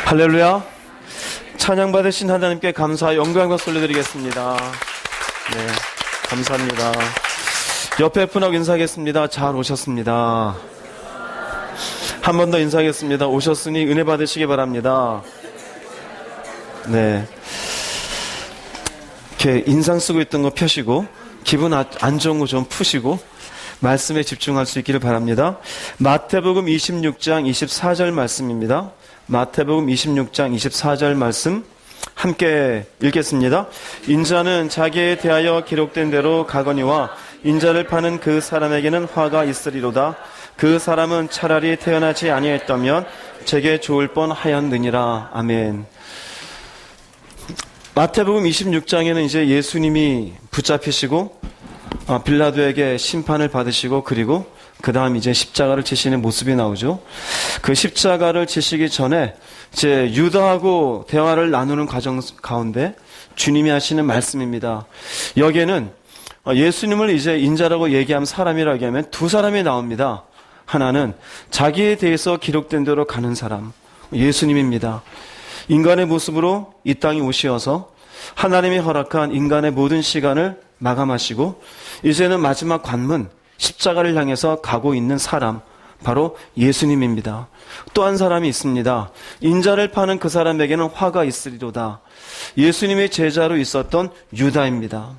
할렐루야. 찬양 받으신 하나님께 감사, 영광과 박수 올려드리겠습니다. 네, 감사합니다. 옆에 분하고 인사하겠습니다. 잘 오셨습니다. 한 번 더 인사하겠습니다. 오셨으니 은혜 받으시기 바랍니다. 네, 이렇게 인상 쓰고 있던 거 펴시고 기분 안 좋은 거 좀 푸시고 말씀에 집중할 수 있기를 바랍니다. 마태복음 26장 24절 말씀입니다. 마태복음 26장 24절 말씀 함께 읽겠습니다. 인자는 자기에 대하여 기록된 대로 가거니와 인자를 파는 그 사람에게는 화가 있으리로다. 그 사람은 차라리 태어나지 아니했다면 제게 좋을 뻔하였느니라. 아멘. 마태복음 26장에는 이제 예수님이 붙잡히시고 빌라도에게 심판을 받으시고 그리고 그 다음 이제 십자가를 지시는 모습이 나오죠. 그 십자가를 지시기 전에 이제 유다하고 대화를 나누는 과정 가운데 주님이 하시는 말씀입니다. 여기에는 예수님을 이제 인자라고 얘기한 사람이라고 하면 두 사람이 나옵니다. 하나는 자기에 대해서 기록된 대로 가는 사람, 예수님입니다. 인간의 모습으로 이 땅에 오시어서 하나님이 허락한 인간의 모든 시간을 마감하시고 이제는 마지막 관문 십자가를 향해서 가고 있는 사람, 바로 예수님입니다. 또 한 사람이 있습니다. 인자를 파는 그 사람에게는 화가 있으리로다. 예수님의 제자로 있었던 유다입니다.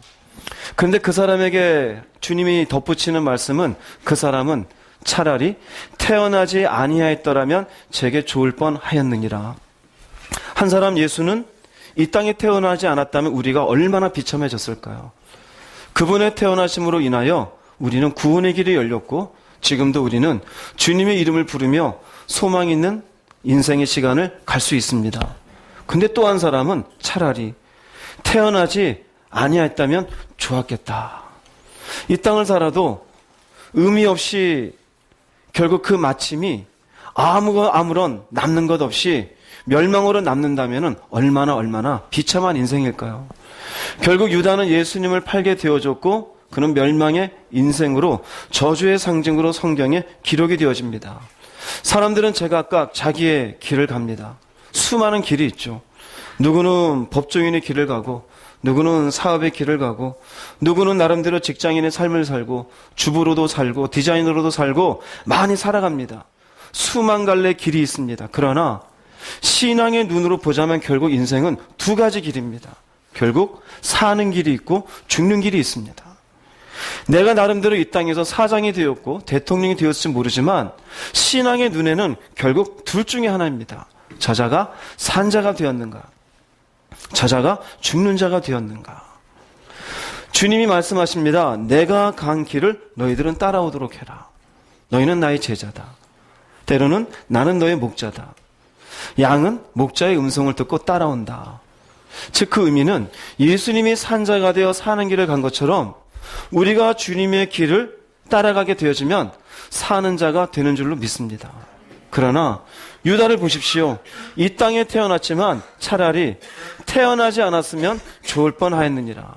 그런데 그 사람에게 주님이 덧붙이는 말씀은 그 사람은 차라리 태어나지 아니하였더라면 제게 좋을 뻔하였느니라. 한 사람 예수는 이 땅에 태어나지 않았다면 우리가 얼마나 비참해졌을까요? 그분의 태어나심으로 인하여 우리는 구원의 길이 열렸고 지금도 우리는 주님의 이름을 부르며 소망 있는 인생의 시간을 갈 수 있습니다. 근데 또 한 사람은 차라리 태어나지 아니했다면 좋았겠다. 이 땅을 살아도 의미 없이 결국 그 마침이 아무런 남는 것 없이 멸망으로 남는다면 얼마나 비참한 인생일까요? 결국 유다는 예수님을 팔게 되어졌고 그는 멸망의 인생으로 저주의 상징으로 성경에 기록이 되어집니다. 사람들은 제각각 자기의 길을 갑니다. 수많은 길이 있죠. 누구는 법조인의 길을 가고 누구는 사업의 길을 가고 누구는 나름대로 직장인의 삶을 살고 주부로도 살고 디자이너로도 살고 많이 살아갑니다. 수만 갈래 길이 있습니다. 그러나 신앙의 눈으로 보자면 결국 인생은 두 가지 길입니다. 결국 사는 길이 있고 죽는 길이 있습니다. 내가 나름대로 이 땅에서 사장이 되었고 대통령이 되었을지 모르지만 신앙의 눈에는 결국 둘 중에 하나입니다. 저자가 산자가 되었는가, 저자가 죽는 자가 되었는가. 주님이 말씀하십니다. 내가 간 길을 너희들은 따라오도록 해라. 너희는 나의 제자다. 때로는 나는 너의 목자다. 양은 목자의 음성을 듣고 따라온다. 즉 그 의미는 예수님이 산자가 되어 사는 길을 간 것처럼 우리가 주님의 길을 따라가게 되어지면 사는 자가 되는 줄로 믿습니다. 그러나 유다를 보십시오. 이 땅에 태어났지만 차라리 태어나지 않았으면 좋을 뻔하였느니라.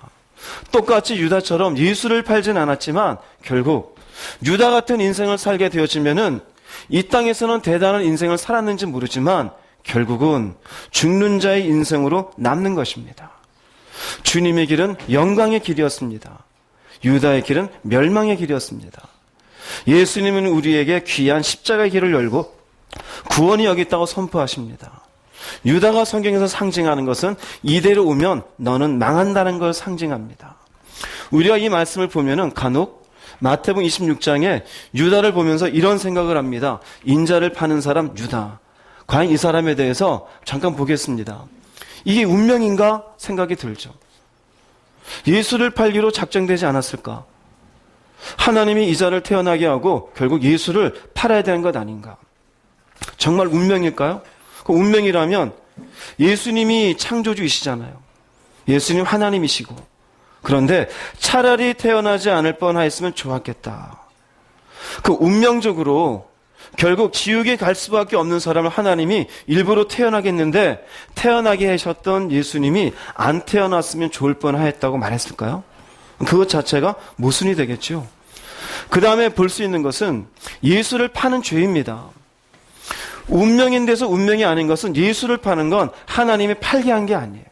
똑같이 유다처럼 예수를 팔진 않았지만 결국 유다 같은 인생을 살게 되어지면은 이 땅에서는 대단한 인생을 살았는지 모르지만 결국은 죽는 자의 인생으로 남는 것입니다. 주님의 길은 영광의 길이었습니다. 유다의 길은 멸망의 길이었습니다. 예수님은 우리에게 귀한 십자가의 길을 열고 구원이 여기 있다고 선포하십니다. 유다가 성경에서 상징하는 것은 이대로 오면 너는 망한다는 걸 상징합니다. 우리가 이 말씀을 보면은 간혹 마태복음 26장에 유다를 보면서 이런 생각을 합니다. 인자를 파는 사람 유다. 과연 이 사람에 대해서 잠깐 보겠습니다. 이게 운명인가 생각이 들죠. 예수를 팔기로 작정되지 않았을까? 하나님이 이 자를 태어나게 하고 결국 예수를 팔아야 되는 것 아닌가? 정말 운명일까요? 그 운명이라면 예수님이 창조주이시잖아요. 예수님 하나님이시고 그런데 차라리 태어나지 않을 뻔하였으면 좋았겠다. 그 운명적으로 결국 지옥에 갈 수밖에 없는 사람을 하나님이 일부러 태어나게 했는데 태어나게 하셨던 예수님이 안 태어났으면 좋을 뻔하였다고 말했을까요? 그것 자체가 모순이 되겠죠. 그 다음에 볼 수 있는 것은 예수를 파는 죄입니다. 운명인데서 운명이 아닌 것은 예수를 파는 건 하나님이 팔게 한 게 아니에요.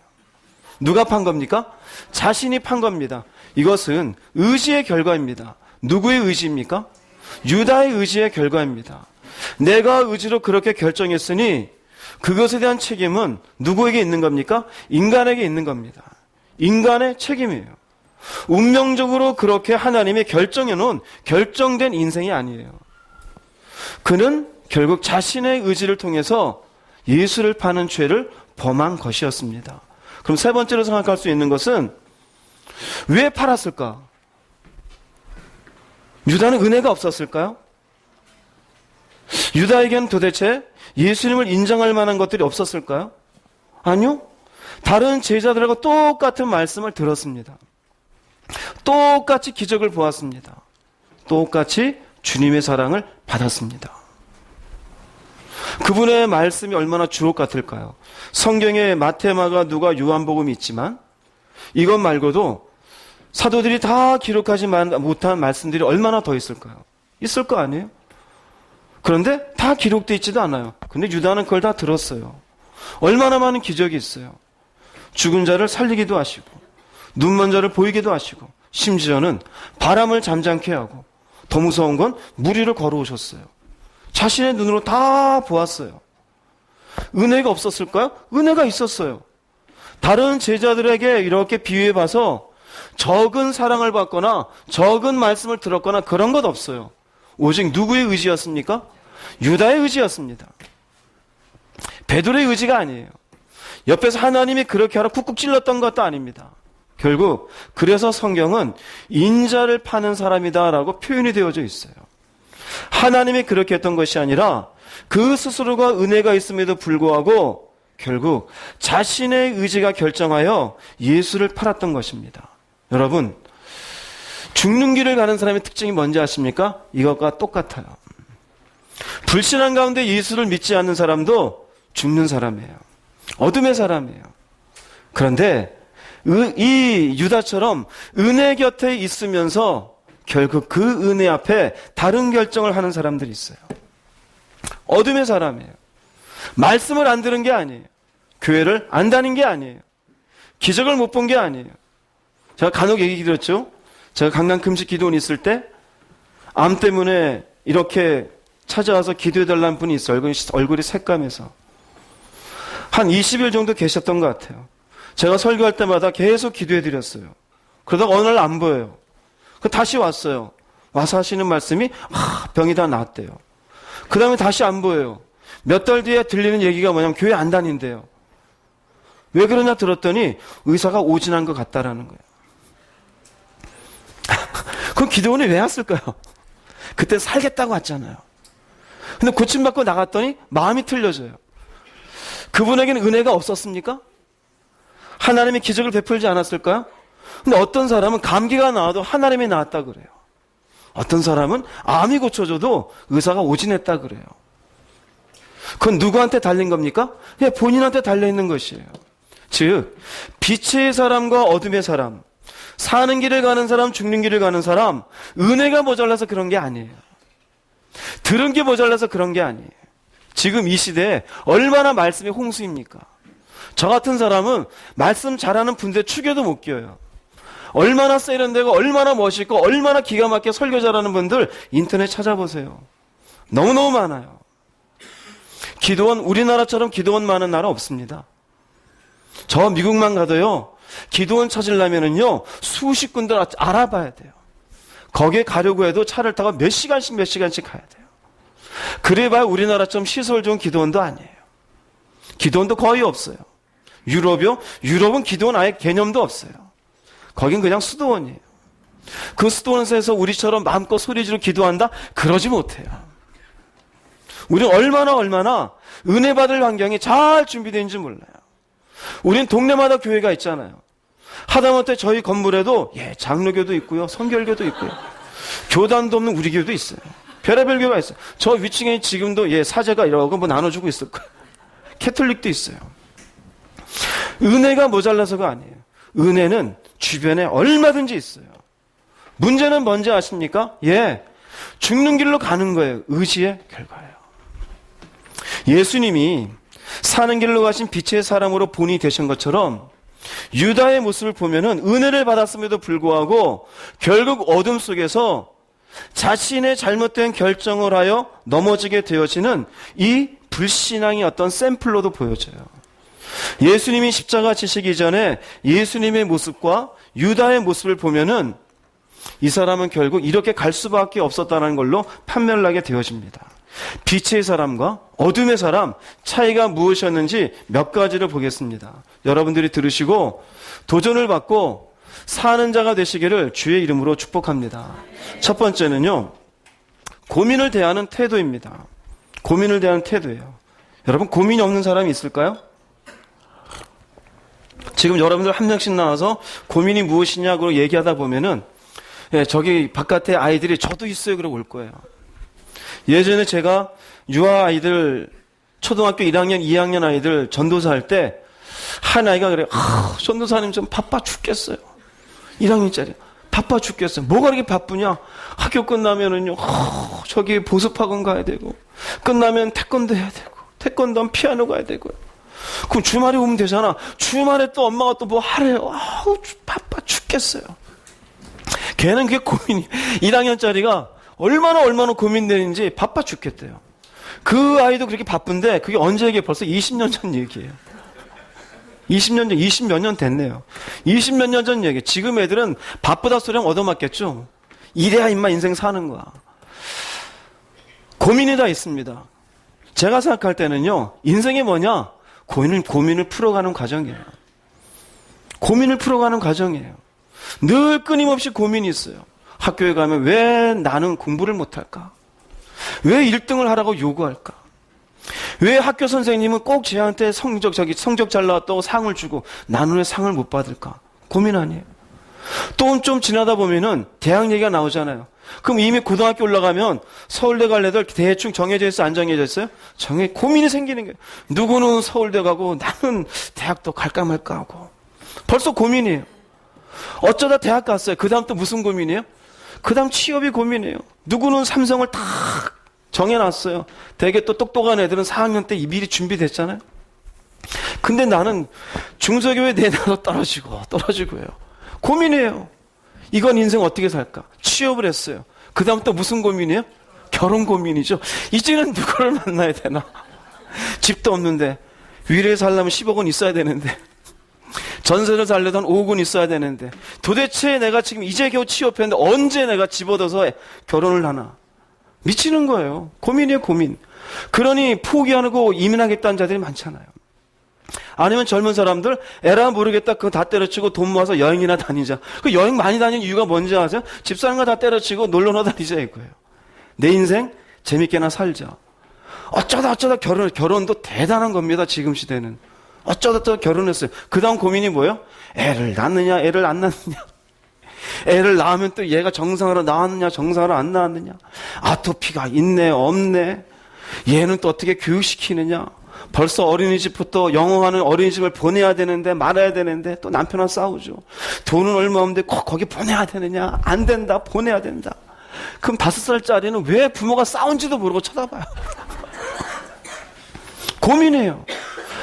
누가 판 겁니까? 자신이 판 겁니다. 이것은 의지의 결과입니다. 누구의 의지입니까? 유다의 의지의 결과입니다. 내가 의지로 그렇게 결정했으니 그것에 대한 책임은 누구에게 있는 겁니까? 인간에게 있는 겁니다. 인간의 책임이에요. 운명적으로 그렇게 하나님이 결정해 놓은 결정된 인생이 아니에요. 그는 결국 자신의 의지를 통해서 예수를 파는 죄를 범한 것이었습니다. 그럼 세 번째로 생각할 수 있는 것은 왜 팔았을까? 유다는 은혜가 없었을까요? 유다에게는 도대체 예수님을 인정할 만한 것들이 없었을까요? 아니요. 다른 제자들하고 똑같은 말씀을 들었습니다. 똑같이 기적을 보았습니다. 똑같이 주님의 사랑을 받았습니다. 그분의 말씀이 얼마나 주옥 같을까요? 성경에 마태, 마가, 누가, 요한복음이 있지만 이것 말고도 사도들이 다 기록하지 못한 말씀들이 얼마나 더 있을까요? 있을 거 아니에요? 그런데 다 기록되어 있지도 않아요. 근데 유다는 그걸 다 들었어요. 얼마나 많은 기적이 있어요. 죽은 자를 살리기도 하시고 눈먼 자를 보이기도 하시고 심지어는 바람을 잠잠케 하고 더 무서운 건 물 위를 걸어오셨어요. 자신의 눈으로 다 보았어요. 은혜가 없었을까요? 은혜가 있었어요. 다른 제자들에게 이렇게 비유해봐서 적은 사랑을 받거나 적은 말씀을 들었거나 그런 것 없어요. 오직 누구의 의지였습니까? 유다의 의지였습니다. 베드로의 의지가 아니에요. 옆에서 하나님이 그렇게 하라 쿡쿡 찔렀던 것도 아닙니다. 결국 그래서 성경은 인자를 파는 사람이다라고 표현이 되어져 있어요. 하나님이 그렇게 했던 것이 아니라 그 스스로가 은혜가 있음에도 불구하고 결국 자신의 의지가 결정하여 예수를 팔았던 것입니다. 여러분, 죽는 길을 가는 사람의 특징이 뭔지 아십니까? 이것과 똑같아요. 불신앙 가운데 예수를 믿지 않는 사람도 죽는 사람이에요. 어둠의 사람이에요. 그런데 이 유다처럼 은혜 곁에 있으면서 결국 그 은혜 앞에 다른 결정을 하는 사람들이 있어요. 어둠의 사람이에요. 말씀을 안 들은 게 아니에요. 교회를 안 다닌 게 아니에요. 기적을 못 본 게 아니에요. 제가 간혹 얘기 드렸죠. 제가 강남 금식 기도원 있을 때 암 때문에 이렇게 찾아와서 기도해달라는 분이 있어요. 얼굴이 새까매서. 한 20일 정도 계셨던 것 같아요. 제가 설교할 때마다 계속 기도해드렸어요. 그러다가 어느 날 안 보여요. 다시 왔어요. 와서 하시는 말씀이 병이 다 나았대요. 그 다음에 다시 안 보여요. 몇 달 뒤에 들리는 얘기가 뭐냐면 교회 안 다닌대요. 왜 그러냐 들었더니 의사가 오진한 것 같다라는 거예요. 그럼 기도원이 왜 왔을까요? 그때 살겠다고 왔잖아요. 근데 고침받고 나갔더니 마음이 틀려져요. 그분에게는 은혜가 없었습니까? 하나님이 기적을 베풀지 않았을까요? 근데 어떤 사람은 감기가 나와도 하나님이 나았다 그래요. 어떤 사람은 암이 고쳐져도 의사가 오진했다 그래요. 그건 누구한테 달린 겁니까? 그냥 본인한테 달려있는 것이에요. 즉 빛의 사람과 어둠의 사람, 사는 길을 가는 사람, 죽는 길을 가는 사람, 은혜가 모자라서 그런 게 아니에요. 들은 게 모자라서 그런 게 아니에요. 지금 이 시대에 얼마나 말씀이 홍수입니까? 저 같은 사람은 말씀 잘하는 분들 축에도 못 끼어요. 얼마나 세련되고 얼마나 멋있고 얼마나 기가 막히게 설교 잘하는 분들 인터넷 찾아보세요. 너무너무 많아요. 기도원, 우리나라처럼 기도원 많은 나라 없습니다. 저 미국만 가도요, 기도원 찾으려면은요, 수십 군데 알아봐야 돼요. 거기에 가려고 해도 차를 타고 몇 시간씩 가야 돼요. 그래봐야 우리나라처럼 시설 좋은 기도원도 아니에요. 기도원도 거의 없어요. 유럽은 기도원 아예 개념도 없어요. 거긴 그냥 수도원이에요. 그 수도원에서 우리처럼 마음껏 소리 지르고 기도한다? 그러지 못해요. 우리는 얼마나 은혜 받을 환경이 잘 준비되는지 몰라요. 우린 동네마다 교회가 있잖아요. 하다못해 저희 건물에도 장로교도 있고요, 성결교도 있고요, 교단도 없는 우리 교회도 있어요. 별의별 교회가 있어요. 저 위층에 지금도 사제가 이러고 뭐 나눠주고 있을 거예요. 캐톨릭도 있어요. 은혜가 모자라서가 아니에요. 은혜는 주변에 얼마든지 있어요. 문제는 뭔지 아십니까? 죽는 길로 가는 거예요. 의지의 결과예요. 예수님이 사는 길로 가신 빛의 사람으로 본이 되신 것처럼 유다의 모습을 보면은 은혜를 받았음에도 불구하고 결국 어둠 속에서 자신의 잘못된 결정을 하여 넘어지게 되어지는 이 불신앙의 어떤 샘플로도 보여져요. 예수님이 십자가 지시기 전에 예수님의 모습과 유다의 모습을 보면은 이 사람은 결국 이렇게 갈 수밖에 없었다는 걸로 판별나게 되어집니다. 빛의 사람과 어둠의 사람 차이가 무엇이었는지 몇 가지를 보겠습니다. 여러분들이 들으시고 도전을 받고 사는 자가 되시기를 주의 이름으로 축복합니다. 첫 번째는요, 고민을 대하는 태도입니다. 고민을 대하는 태도예요. 여러분, 고민이 없는 사람이 있을까요? 지금 여러분들 한 명씩 나와서 고민이 무엇이냐고 얘기하다 보면은 저기 바깥에 아이들이 저도 있어요 그러고 올 거예요. 예전에 제가 유아 아이들 초등학교 1학년, 2학년 아이들 전도사 할 때 한 아이가 그래요. 전도사님 좀 바빠 죽겠어요. 1학년짜리 바빠 죽겠어요. 뭐가 그렇게 바쁘냐? 학교 끝나면은요, 저기 보습학원 가야 되고, 끝나면 태권도 해야 되고, 태권도는 피아노 가야 되고요. 그럼 주말에 오면 되잖아. 주말에 또 엄마가 또 뭐 하래요. 바빠 죽겠어요. 걔는 그게 고민이, 1학년짜리가 얼마나 고민되는지 바빠 죽겠대요. 그 아이도 그렇게 바쁜데 그게 언제 얘기해? 벌써 20년 전 얘기예요. 20년 전, 20몇 년 됐네요. 20몇 년 전 얘기. 지금 애들은 바쁘다 소리랑 얻어맞겠죠? 이래야 임마 인생 사는 거야. 고민이 다 있습니다. 제가 생각할 때는요, 인생이 뭐냐? 고민을 풀어가는 과정이에요. 고민을 풀어가는 과정이에요. 늘 끊임없이 고민이 있어요. 학교에 가면 왜 나는 공부를 못할까? 왜 1등을 하라고 요구할까? 왜 학교 선생님은 꼭 쟤한테 성적 잘 나왔다고 상을 주고 나는 왜 상을 못 받을까? 고민 아니에요. 또 좀 지나다 보면은 대학 얘기가 나오잖아요. 그럼 이미 고등학교 올라가면 서울대 갈 애들 대충 정해져 있어, 안 정해져 있어요? 고민이 생기는 거예요. 누구는 서울대 가고 나는 대학도 갈까 말까 하고. 벌써 고민이에요. 어쩌다 대학 갔어요. 그 다음 또 무슨 고민이에요? 그 다음 취업이 고민이에요. 누구는 삼성을 딱 정해놨어요. 되게 또 똑똑한 애들은 4학년 때 미리 준비됐잖아요. 근데 나는 중소교회 내놔도 떨어지고요. 고민이에요. 이건 인생 어떻게 살까? 취업을 했어요. 그 다음 또 무슨 고민이에요? 결혼 고민이죠. 이제는 누구를 만나야 되나? 집도 없는데, 위례에 살려면 10억 원 있어야 되는데, 전세를 살려도 한 5억 원 있어야 되는데, 도대체 내가 지금 이제 겨우 취업했는데 언제 내가 집 얻어서 결혼을 하나? 미치는 거예요. 고민이에요, 고민. 그러니 포기하고 이민하겠다는 자들이 많잖아요. 아니면 젊은 사람들 에라 모르겠다 그거 다 때려치고 돈 모아서 여행이나 다니자. 그 여행 많이 다니는 이유가 뭔지 아세요? 집사람과 다 때려치고 놀러나 다니자 이거예요. 내 인생 재밌게나 살자. 어쩌다 결혼도 대단한 겁니다. 지금 시대는. 어쩌다 결혼했어요. 그 다음 고민이 뭐예요? 애를 낳느냐 애를 안 낳느냐. 애를 낳으면 또 얘가 정상으로 나왔느냐 정상으로 안 나왔느냐. 아토피가 있네 없네. 얘는 또 어떻게 교육시키느냐. 벌써 어린이집부터 영어하는 어린이집을 보내야 되는데 말아야 되는데 또 남편과 싸우죠. 돈은 얼마 없는데 꼭 거기 보내야 되느냐. 안 된다 보내야 된다. 그럼 5살짜리는 왜 부모가 싸운지도 모르고 쳐다봐요. 고민해요.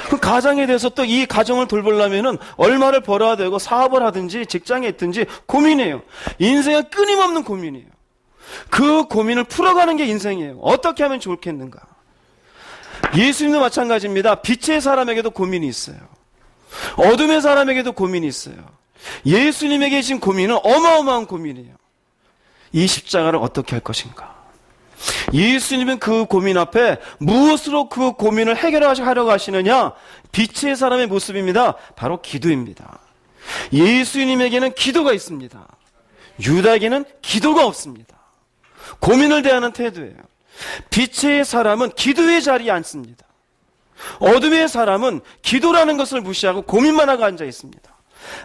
그 가정에 대해서 또 이 가정을 돌보려면은 얼마를 벌어야 되고 사업을 하든지 직장에 있든지 고민해요. 인생은 끊임없는 고민이에요. 그 고민을 풀어가는 게 인생이에요. 어떻게 하면 좋겠는가? 예수님도 마찬가지입니다. 빛의 사람에게도 고민이 있어요. 어둠의 사람에게도 고민이 있어요. 예수님에게 계신 고민은 어마어마한 고민이에요. 이 십자가를 어떻게 할 것인가? 예수님은 그 고민 앞에 무엇으로 그 고민을 해결하려고 하시느냐? 빛의 사람의 모습입니다. 바로 기도입니다. 예수님에게는 기도가 있습니다. 유다에게는 기도가 없습니다. 고민을 대하는 태도예요. 빛의 사람은 기도의 자리에 앉습니다. 어둠의 사람은 기도라는 것을 무시하고 고민만 하고 앉아 있습니다.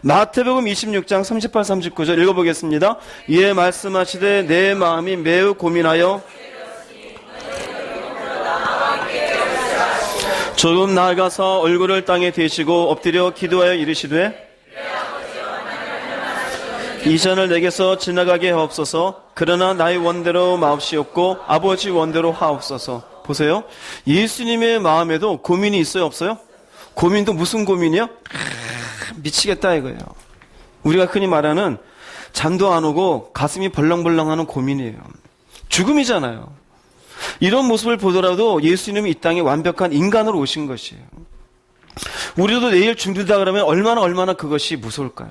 마태복음 26장 38, 39절 읽어보겠습니다. 이에 말씀하시되 내 마음이 매우 고민하여 조금 나아가서 얼굴을 땅에 대시고 엎드려 기도하여 이르시되 이 잔을 내게서 지나가게 하옵소서. 그러나 나의 원대로 마옵시옵고 아버지 원대로 하옵소서. 보세요. 예수님의 마음에도 고민이 있어요, 없어요? 고민도 무슨 고민이요? 미치겠다 이거예요. 우리가 흔히 말하는 잠도 안 오고 가슴이 벌렁벌렁하는 고민이에요. 죽음이잖아요. 이런 모습을 보더라도 예수님이 이 땅에 완벽한 인간으로 오신 것이에요. 우리도 내일 죽는다 그러면 얼마나 그것이 무서울까요?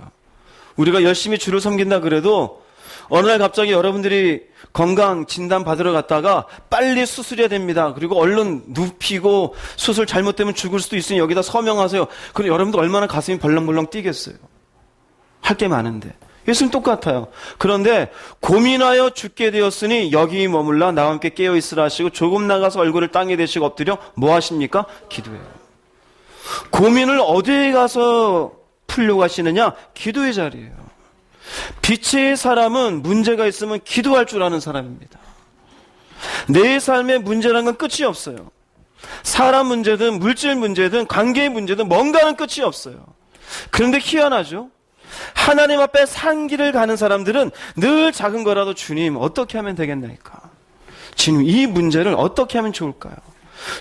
우리가 열심히 주를 섬긴다 그래도 어느 날 갑자기 여러분들이 건강 진단 받으러 갔다가 빨리 수술해야 됩니다. 그리고 얼른 눕히고 수술 잘못되면 죽을 수도 있으니 여기다 서명하세요. 그럼 여러분들 얼마나 가슴이 벌렁벌렁 뛰겠어요. 할 게 많은데. 예수는 똑같아요. 그런데 고민하여 죽게 되었으니 여기 머물라 나와 함께 깨어있으라 하시고 조금 나가서 얼굴을 땅에 대시고 엎드려 뭐 하십니까? 기도해요. 고민을 어디에 가서 풀려고 하시느냐? 기도의 자리예요. 빛의 사람은 문제가 있으면 기도할 줄 아는 사람입니다. 내 삶의 문제라는 건 끝이 없어요. 사람 문제든 물질 문제든 관계의 문제든 뭔가는 끝이 없어요. 그런데 희한하죠? 하나님 앞에 산 길을 가는 사람들은 늘 작은 거라도 주님 어떻게 하면 되겠나이까? 주님 이 문제를 어떻게 하면 좋을까요?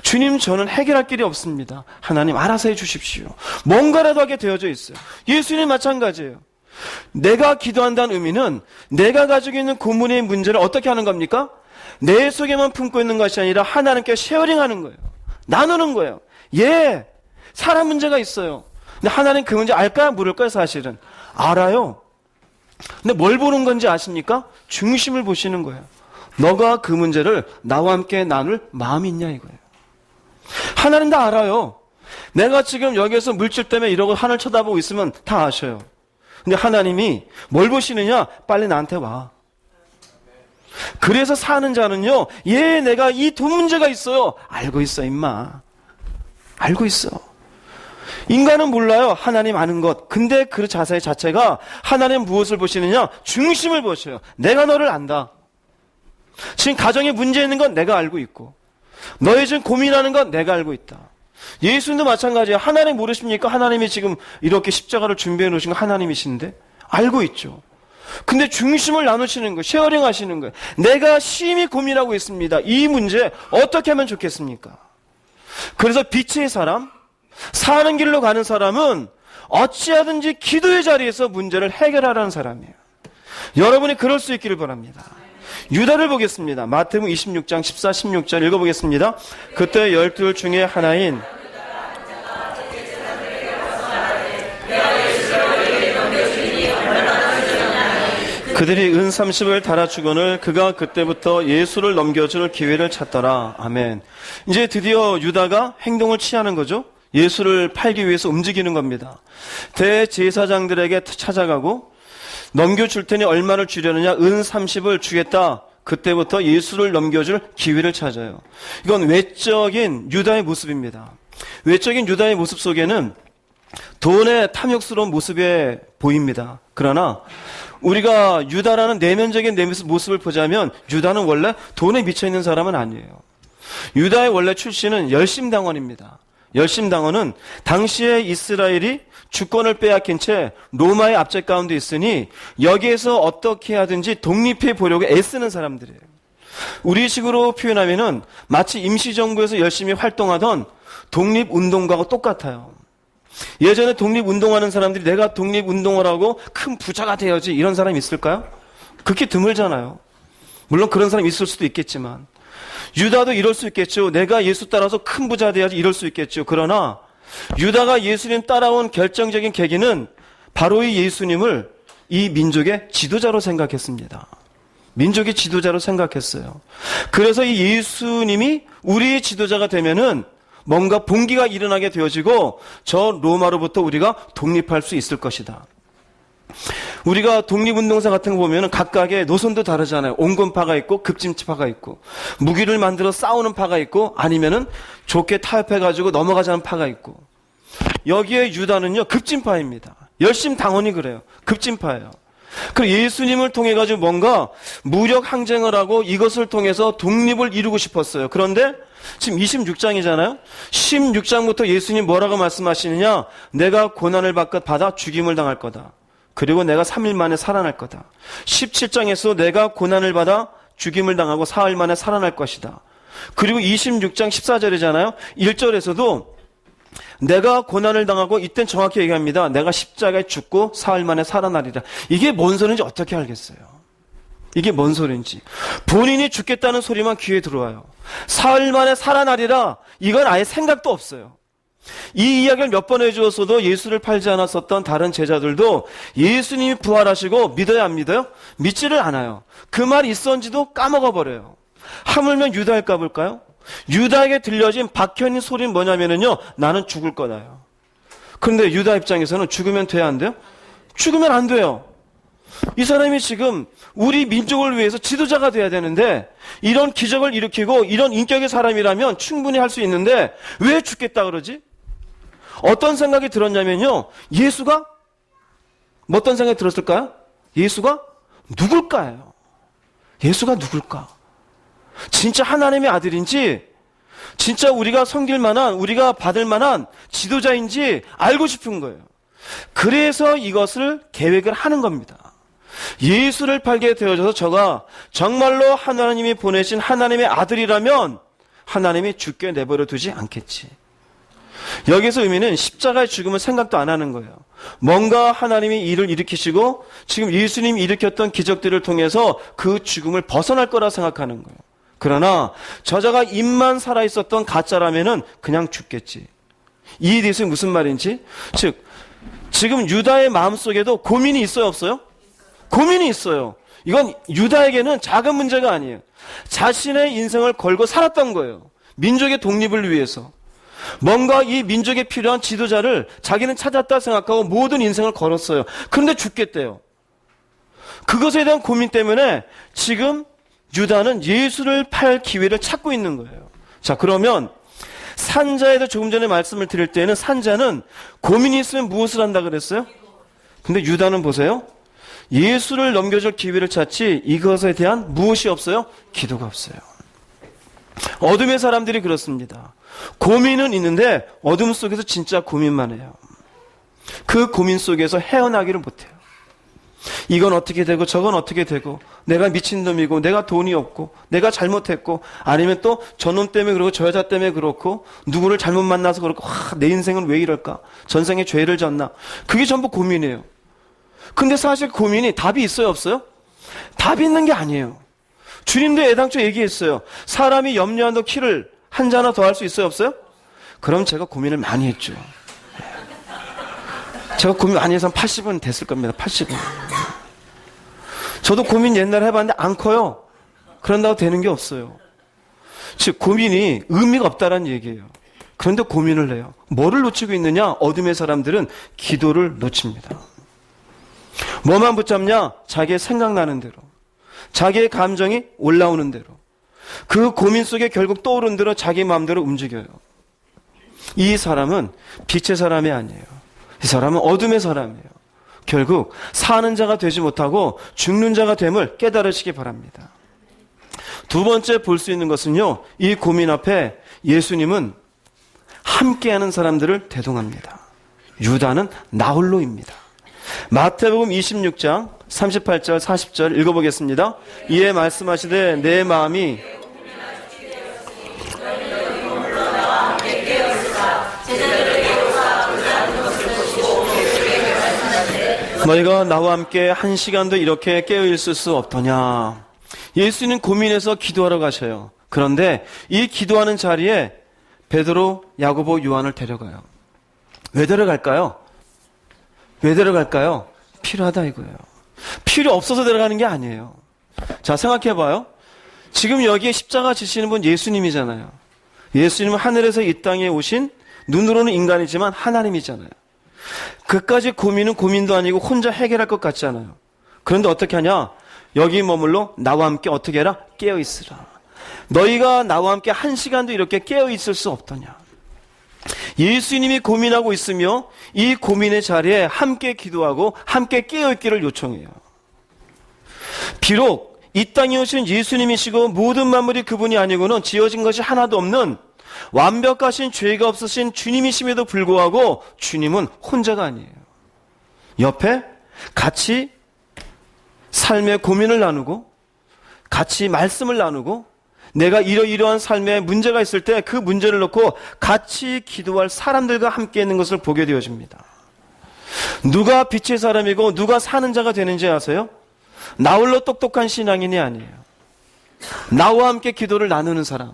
주님 저는 해결할 길이 없습니다. 하나님 알아서 해 주십시오. 뭔가라도 하게 되어져 있어요. 예수님 마찬가지예요. 내가 기도한다는 의미는 내가 가지고 있는 고문의 문제를 어떻게 하는 겁니까? 내 속에만 품고 있는 것이 아니라 하나님께 쉐어링하는 거예요. 나누는 거예요. 예, 사람 문제가 있어요. 근데 하나님 그 문제 알까요? 모를까요? 사실은 알아요. 근데 뭘 보는 건지 아십니까? 중심을 보시는 거예요. 너가 그 문제를 나와 함께 나눌 마음이 있냐 이거예요. 하나님 다 알아요. 내가 지금 여기에서 물질 때문에 이러고 하늘 쳐다보고 있으면 다 아셔요. 근데 하나님이 뭘 보시느냐? 빨리 나한테 와. 그래서 사는 자는요, 예, 내가 이 돈 문제가 있어요. 알고 있어, 임마. 알고 있어. 인간은 몰라요. 하나님 아는 것. 근데 그 자세 자체가 하나님 무엇을 보시느냐? 중심을 보셔요. 내가 너를 안다. 지금 가정에 문제 있는 건 내가 알고 있고, 너희 지금 고민하는 건 내가 알고 있다. 예수님도 마찬가지예요. 하나님 모르십니까? 하나님이 지금 이렇게 십자가를 준비해 놓으신 거 하나님이신데 알고 있죠. 근데 중심을 나누시는 거예요. 쉐어링 하시는 거예요. 내가 심히 고민하고 있습니다. 이 문제 어떻게 하면 좋겠습니까? 그래서 빛의 사람, 사는 길로 가는 사람은 어찌하든지 기도의 자리에서 문제를 해결하라는 사람이에요. 여러분이 그럴 수 있기를 바랍니다. 유다를 보겠습니다. 마태복음 26장 14, 16절 읽어보겠습니다. 그때 12 중에 하나인 그들이 은 30을 달아주거늘 그가 그때부터 예수를 넘겨줄 기회를 찾더라. 아멘. 이제 드디어 유다가 행동을 취하는 거죠. 예수를 팔기 위해서 움직이는 겁니다. 대제사장들에게 찾아가고 넘겨줄 테니 얼마를 주려느냐? 은 30을 주겠다. 그때부터 예수를 넘겨줄 기회를 찾아요. 이건 외적인 유다의 모습입니다. 외적인 유다의 모습 속에는 돈의 탐욕스러운 모습에 보입니다. 그러나 우리가 유다라는 내면적인 내 모습을 보자면 유다는 원래 돈에 미쳐있는 사람은 아니에요. 유다의 원래 출신은 열심당원입니다. 열심당원은 당시에 이스라엘이 주권을 빼앗긴 채 로마의 압제 가운데 있으니 여기에서 어떻게 하든지 독립해 보려고 애쓰는 사람들이에요. 우리식으로 표현하면은 마치 임시정부에서 열심히 활동하던 독립운동가하고 똑같아요. 예전에 독립운동하는 사람들이 내가 독립운동을 하고 큰 부자가 되어야지 이런 사람이 있을까요? 그렇게 드물잖아요. 물론 그런 사람이 있을 수도 있겠지만 유다도 이럴 수 있겠죠. 내가 예수 따라서 큰 부자 돼야지 이럴 수 있겠죠. 그러나 유다가 예수님 따라온 결정적인 계기는 바로 이 예수님을 이 민족의 지도자로 생각했습니다. 민족의 지도자로 생각했어요. 그래서 이 예수님이 우리의 지도자가 되면은 뭔가 봉기가 일어나게 되어지고 저 로마로부터 우리가 독립할 수 있을 것이다. 우리가 독립운동사 같은 거 보면 각각의 노선도 다르잖아요. 온건파가 있고 급진파가 있고 무기를 만들어 싸우는 파가 있고 아니면은 좋게 타협해가지고 넘어가자는 파가 있고 여기에 유다는요 급진파입니다. 열심당원이 그래요. 급진파예요. 그 예수님을 통해 가지고 뭔가 무력 항쟁을 하고 이것을 통해서 독립을 이루고 싶었어요. 그런데 지금 26장이잖아요. 16장부터 예수님 뭐라고 말씀하시느냐? 내가 고난을 받아 죽임을 당할 거다. 그리고 내가 3일 만에 살아날 거다. 17장에서 내가 고난을 받아 죽임을 당하고 사흘 만에 살아날 것이다. 그리고 26장 14절이잖아요. 1절에서도 내가 고난을 당하고, 이땐 정확히 얘기합니다. 내가 십자가에 죽고 사흘 만에 살아나리라. 이게 뭔 소리인지 어떻게 알겠어요? 이게 뭔 소리인지. 본인이 죽겠다는 소리만 귀에 들어와요. 사흘 만에 살아나리라. 이건 아예 생각도 없어요. 이 이야기를 몇 번 해주었어도 예수를 팔지 않았었던 다른 제자들도 예수님이 부활하시고 믿어야 안 믿어요? 믿지를 않아요. 그 말이 있었는지도 까먹어버려요. 하물며 유다일까 볼까요? 유다에게 들려진 박혀있는 소리는 뭐냐면요, 나는 죽을 거다요. 그런데 유다 입장에서는 죽으면 돼야 안 돼요? 죽으면 안 돼요. 이 사람이 지금 우리 민족을 위해서 지도자가 돼야 되는데, 이런 기적을 일으키고 이런 인격의 사람이라면 충분히 할 수 있는데 왜 죽겠다 그러지? 어떤 생각이 들었냐면요, 예수가 어떤 생각이 들었을까요? 예수가 누굴까요? 예수가 누굴까? 진짜 하나님의 아들인지, 진짜 우리가 섬길 만한, 우리가 받을 만한 지도자인지 알고 싶은 거예요. 그래서 이것을 계획을 하는 겁니다. 예수를 팔게 되어져서 저가 정말로 하나님이 보내신 하나님의 아들이라면 하나님이 죽게 내버려 두지 않겠지. 여기서 의미는 십자가의 죽음을 생각도 안 하는 거예요. 뭔가 하나님이 일을 일으키시고 지금 예수님이 일으켰던 기적들을 통해서 그 죽음을 벗어날 거라 생각하는 거예요. 그러나 저자가 입만 살아있었던 가짜라면은 그냥 죽겠지. 이해돼서 무슨 말인지? 즉, 지금 유다의 마음속에도 고민이 있어요, 없어요? 고민이 있어요. 이건 유다에게는 작은 문제가 아니에요. 자신의 인생을 걸고 살았던 거예요. 민족의 독립을 위해서. 뭔가 이 민족에 필요한 지도자를 자기는 찾았다 생각하고 모든 인생을 걸었어요. 그런데 죽겠대요. 그것에 대한 고민 때문에 지금 유다는 예수를 팔 기회를 찾고 있는 거예요. 자, 그러면 산자에 대해 조금 전에 말씀을 드릴 때는 산자는 고민이 있으면 무엇을 한다 그랬어요? 근데 유다는 보세요. 예수를 넘겨줄 기회를 찾지 이것에 대한 무엇이 없어요? 기도가 없어요. 어둠의 사람들이 그렇습니다. 고민은 있는데 어둠 속에서 진짜 고민만 해요. 그 고민 속에서 헤어나기를 못해요. 이건 어떻게 되고 저건 어떻게 되고, 내가 미친놈이고 내가 돈이 없고 내가 잘못했고, 아니면 또 저놈 때문에 그렇고 저 여자 때문에 그렇고 누구를 잘못 만나서 그렇고, 내 인생은 왜 이럴까, 전생에 죄를 졌나. 그게 전부 고민이에요. 근데 사실 고민이 답이 있어요, 없어요? 답이 있는 게 아니에요. 주님도 애당초 얘기했어요. 사람이 염려한다고 키를 한 자나 더 할 수 있어요, 없어요? 그럼 제가 고민을 많이 했죠. 제가 고민 많이 해서 80은 됐을 겁니다. 80은. 저도 고민 옛날에 해봤는데 안 커요. 그런다고 되는 게 없어요. 즉, 고민이 의미가 없다는 얘기예요. 그런데 고민을 해요. 뭐를 놓치고 있느냐? 어둠의 사람들은 기도를 놓칩니다. 뭐만 붙잡냐? 자기의 생각나는 대로, 자기의 감정이 올라오는 대로, 그 고민 속에 결국 떠오른 대로 자기 마음대로 움직여요. 이 사람은 빛의 사람이 아니에요. 이 사람은 어둠의 사람이에요. 결국 사는 자가 되지 못하고 죽는 자가 됨을 깨달으시기 바랍니다. 두 번째 볼 수 있는 것은요, 이 고민 앞에 예수님은 함께하는 사람들을 대동합니다. 유다는 나홀로입니다. 마태복음 26장 38절 40절 읽어보겠습니다. 이에 말씀하시되 내 마음이 너희가 나와 함께 한 시간도 이렇게 깨어있을 수 없더냐. 예수님 고민해서 기도하러 가셔요. 그런데 이 기도하는 자리에 베드로, 야고보, 요한을 데려가요. 왜 데려갈까요? 왜 데려갈까요? 필요하다 이거예요. 필요 없어서 데려가는 게 아니에요. 자, 생각해봐요. 지금 여기에 십자가 지시는 분 예수님이잖아요. 예수님은 하늘에서 이 땅에 오신, 눈으로는 인간이지만 하나님이잖아요. 그까지 고민은 고민도 아니고 혼자 해결할 것 같지 않아요. 그런데 어떻게 하냐? 여기 머물러 나와 함께 어떻게 해라? 깨어있으라. 너희가 나와 함께 한 시간도 이렇게 깨어있을 수 없더냐. 예수님이 고민하고 있으며 이 고민의 자리에 함께 기도하고 함께 깨어있기를 요청해요. 비록 이 땅에 오신 예수님이시고 모든 만물이 그분이 아니고는 지어진 것이 하나도 없는 완벽하신 죄가 없으신 주님이심에도 불구하고 주님은 혼자가 아니에요. 옆에 같이 삶의 고민을 나누고 같이 말씀을 나누고 내가 이러이러한 삶에 문제가 있을 때 그 문제를 놓고 같이 기도할 사람들과 함께 있는 것을 보게 되어집니다. 누가 빛의 사람이고 누가 사는 자가 되는지 아세요? 나 홀로 똑똑한 신앙인이 아니에요. 나와 함께 기도를 나누는 사람,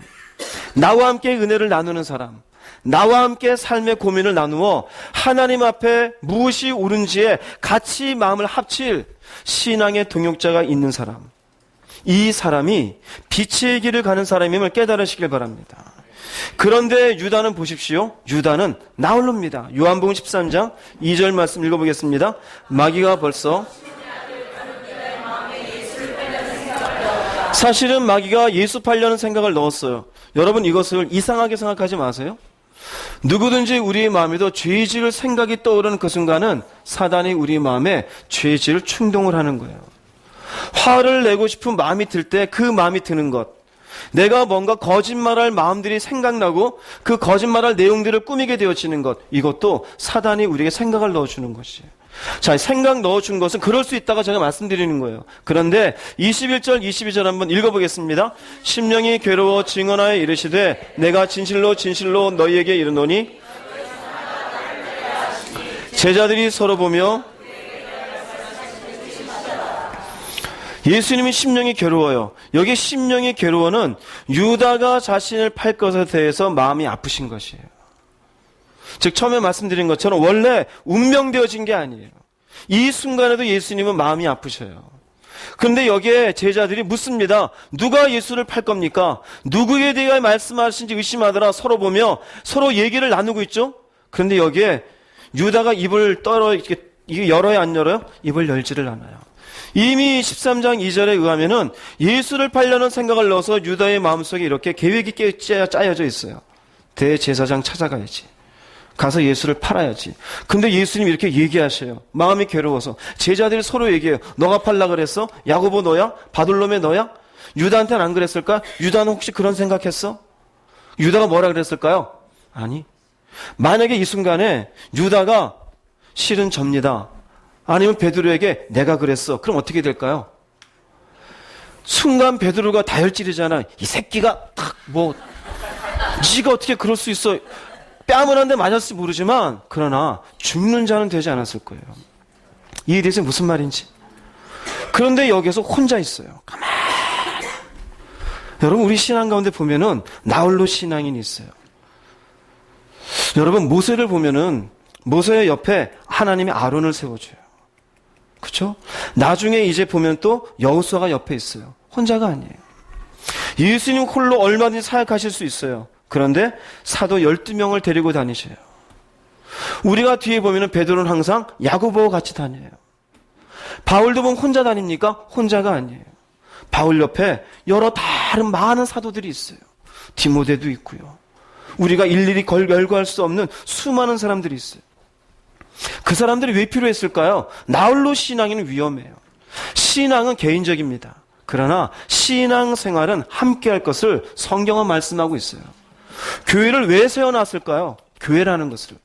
나와 함께 은혜를 나누는 사람, 나와 함께 삶의 고민을 나누어 하나님 앞에 무엇이 옳은지에 같이 마음을 합칠 신앙의 동역자가 있는 사람, 이 사람이 빛의 길을 가는 사람임을 깨달으시길 바랍니다. 그런데 유다는 보십시오. 유다는 나홀로입니다. 요한복음 13장 2절 말씀 읽어보겠습니다. 마귀가 벌써, 사실은 마귀가 예수 팔려는 생각을 넣었어요. 여러분, 이것을 이상하게 생각하지 마세요. 누구든지 우리의 마음에도 죄 지을 생각이 떠오르는 그 순간은 사단이 우리 마음에 죄 지을 충동을 하는 거예요. 화를 내고 싶은 마음이 들 때 그 마음이 드는 것, 내가 뭔가 거짓말할 마음들이 생각나고 그 거짓말할 내용들을 꾸미게 되어지는 것, 이것도 사단이 우리에게 생각을 넣어주는 것이에요. 자, 생각 넣어준 것은 그럴 수 있다가 제가 말씀드리는 거예요. 그런데 21절 22절 한번 읽어보겠습니다. 심령이 괴로워 증언하여 이르시되 내가 진실로 진실로 너희에게 이르노니 제자들이 서로 보며, 예수님이 심령이 괴로워요. 여기 심령이 괴로워는 유다가 자신을 팔 것에 대해서 마음이 아프신 것이에요. 즉 처음에 말씀드린 것처럼 원래 운명되어진 게 아니에요. 이 순간에도 예수님은 마음이 아프셔요. 그런데 여기에 제자들이 묻습니다. 누가 예수를 팔 겁니까? 누구에 대해 말씀하신지 의심하더라 서로 보며 서로 얘기를 나누고 있죠. 그런데 여기에 유다가 입을 이게 열어요, 안 열어요? 입을 열지를 않아요. 이미 13장 2절에 의하면은 예수를 팔려는 생각을 넣어서 유다의 마음속에 이렇게 계획이 짜여져 있어요. 대제사장 찾아가야지. 가서 예수를 팔아야지. 근데 예수님이 이렇게 얘기하셔요. 마음이 괴로워서. 제자들이 서로 얘기해요. 너가 팔라 그랬어? 야고보 너야? 바돌로메 너야? 유다한테는 안 그랬을까? 유다는 혹시 그런 생각했어? 유다가 뭐라 그랬을까요? 아니. 만약에 이 순간에 유다가 실은 접니다. 아니면 베드로에게 내가 그랬어. 그럼 어떻게 될까요? 순간 베드로가 다혈질이잖아. 이 새끼가 네가 어떻게 그럴 수 있어? 뺨을 한 대 맞았을지 모르지만 그러나 죽는 자는 되지 않았을 거예요. 이해되세요? 무슨 말인지. 그런데 여기서 혼자 있어요. 가만히. 여러분, 우리 신앙 가운데 보면은 나홀로 신앙인이 있어요. 여러분, 모세를 보면은 모세의 옆에 하나님이 아론을 세워줘요. 그렇죠? 나중에 이제 보면 또 여호수아가 옆에 있어요. 혼자가 아니에요. 예수님 홀로 얼마든지 사역하실 수 있어요. 그런데 사도 12명을 데리고 다니셔요. 우리가 뒤에 보면은 베드로는 항상 야고보와 같이 다녀요. 바울도 보면 혼자 다닙니까? 혼자가 아니에요. 바울 옆에 여러 다른 많은 사도들이 있어요. 디모데도 있고요. 우리가 일일이 열거할 수 없는 수많은 사람들이 있어요. 그 사람들이 왜 필요했을까요? 나홀로 신앙인은 위험해요. 신앙은 개인적입니다. 그러나 신앙 생활은 함께할 것을 성경은 말씀하고 있어요. 교회를 왜 세워놨을까요? 교회라는 것을.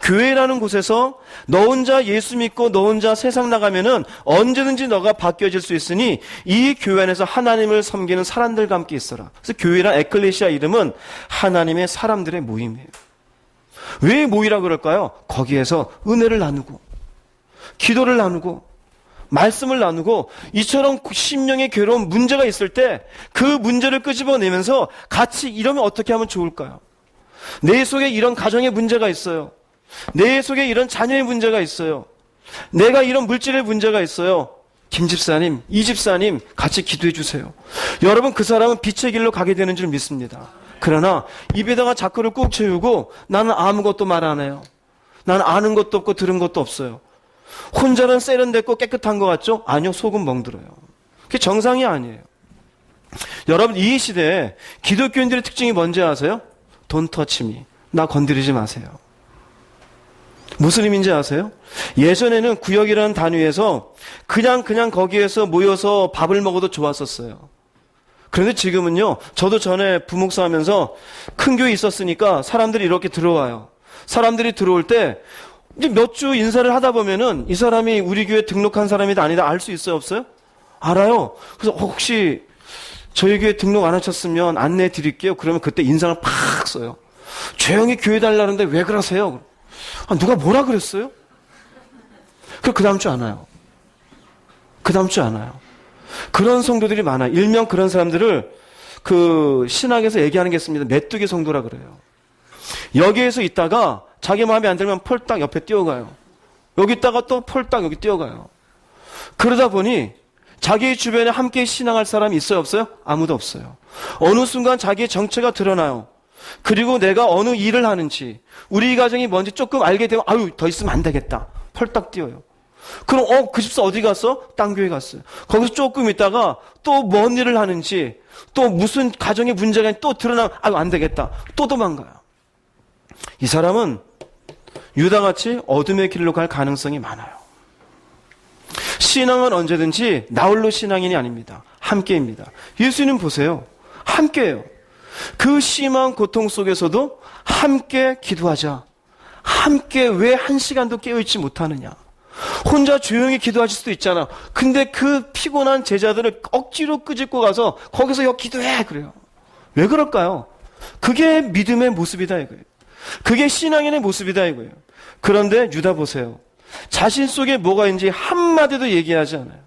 교회라는 곳에서 너 혼자 예수 믿고 너 혼자 세상 나가면은 언제든지 너가 바뀌어질 수 있으니 이 교회 안에서 하나님을 섬기는 사람들과 함께 있어라. 그래서 교회란 에클레시아 이름은 하나님의 사람들의 모임이에요. 왜 모이라 그럴까요? 거기에서 은혜를 나누고 기도를 나누고 말씀을 나누고 이처럼 심령의 괴로운 문제가 있을 때 그 문제를 끄집어내면서 같이 이러면 어떻게 하면 좋을까요? 내 속에 이런 가정의 문제가 있어요. 내 속에 이런 자녀의 문제가 있어요. 내가 이런 물질의 문제가 있어요. 김 집사님, 이 집사님 같이 기도해 주세요. 여러분, 그 사람은 빛의 길로 가게 되는 줄 믿습니다. 그러나 입에다가 자꾸를 꾹 채우고 나는 아무것도 말 안 해요. 나는 아는 것도 없고 들은 것도 없어요. 혼자는 세련됐고 깨끗한 것 같죠? 아니요, 속은 멍들어요. 그게 정상이 아니에요. 여러분, 이 시대에 기독교인들의 특징이 뭔지 아세요? Don't touch me. 나 건드리지 마세요. 무슨 의미인지 아세요? 예전에는 구역이라는 단위에서 그냥 거기에서 모여서 밥을 먹어도 좋았었어요. 그런데 지금은요, 저도 전에 부목사 하면서 큰 교회 있었으니까 사람들이 이렇게 들어와요. 사람들이 들어올 때 이제 몇 주 인사를 하다 보면은 이 사람이 우리 교회 등록한 사람이다 아니다 알 수 있어요, 없어요? 알아요. 그래서 혹시 저희 교회 등록 안 하셨으면 안내해 드릴게요. 그러면 그때 인상을 팍 써요. 조용히 교회 달라는데 왜 그러세요? 누가 뭐라 그랬어요? 그 다음 주 안 와요. 그 다음 주 안 와요. 그런 성도들이 많아요. 일명 그런 사람들을 그 신학에서 얘기하는 게 있습니다. 메뚜기 성도라 그래요. 여기에서 있다가 자기 마음에 안 들면 펄딱 옆에 뛰어가요. 여기 있다가 또 펄딱 여기 뛰어가요. 그러다 보니 자기 주변에 함께 신앙할 사람이 있어요, 없어요? 아무도 없어요. 어느 순간 자기의 정체가 드러나요. 그리고 내가 어느 일을 하는지, 우리 가정이 뭔지 조금 알게 되면 아유, 더 있으면 안 되겠다. 펄딱 뛰어요. 그럼 그 집사 어디 갔어? 딴 교회 갔어요. 거기서 조금 있다가 또 뭔 일을 하는지, 또 무슨 가정에 문제가 또 드러나면 아유, 안 되겠다. 또 도망가요. 이 사람은 유다같이 어둠의 길로 갈 가능성이 많아요. 신앙은 언제든지 나홀로 신앙인이 아닙니다. 함께입니다. 예수님 보세요. 함께예요. 그 심한 고통 속에서도 함께 기도하자. 함께 왜 한 시간도 깨어있지 못하느냐. 혼자 조용히 기도하실 수도 있잖아. 근데 그 피곤한 제자들을 억지로 끄집고 가서 거기서 기도해 그래요. 왜 그럴까요? 그게 믿음의 모습이다 이거예요. 그게 신앙인의 모습이다 이거예요. 그런데 유다 보세요. 자신 속에 뭐가 있는지 한마디도 얘기하지 않아요.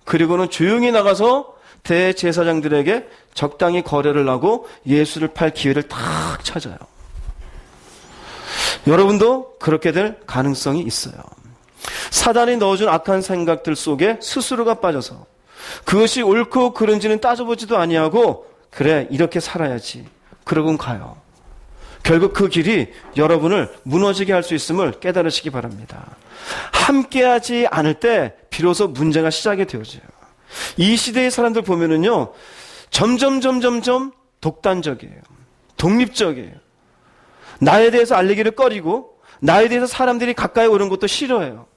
그리고는 조용히 나가서 대제사장들에게 적당히 거래를 하고 예수를 팔 기회를 탁 찾아요. 여러분도 그렇게 될 가능성이 있어요. 사단이 넣어준 악한 생각들 속에 스스로가 빠져서 그것이 옳고 그른지는 따져보지도 아니하고 그래 이렇게 살아야지 그러곤 가요. 결국 그 길이 여러분을 무너지게 할 수 있음을 깨달으시기 바랍니다. 함께하지 않을 때 비로소 문제가 시작이 되어져요. 이 시대의 사람들 보면은요, 점점 독단적이에요. 독립적이에요. 나에 대해서 알리기를 꺼리고 나에 대해서 사람들이 가까이 오는 것도 싫어해요.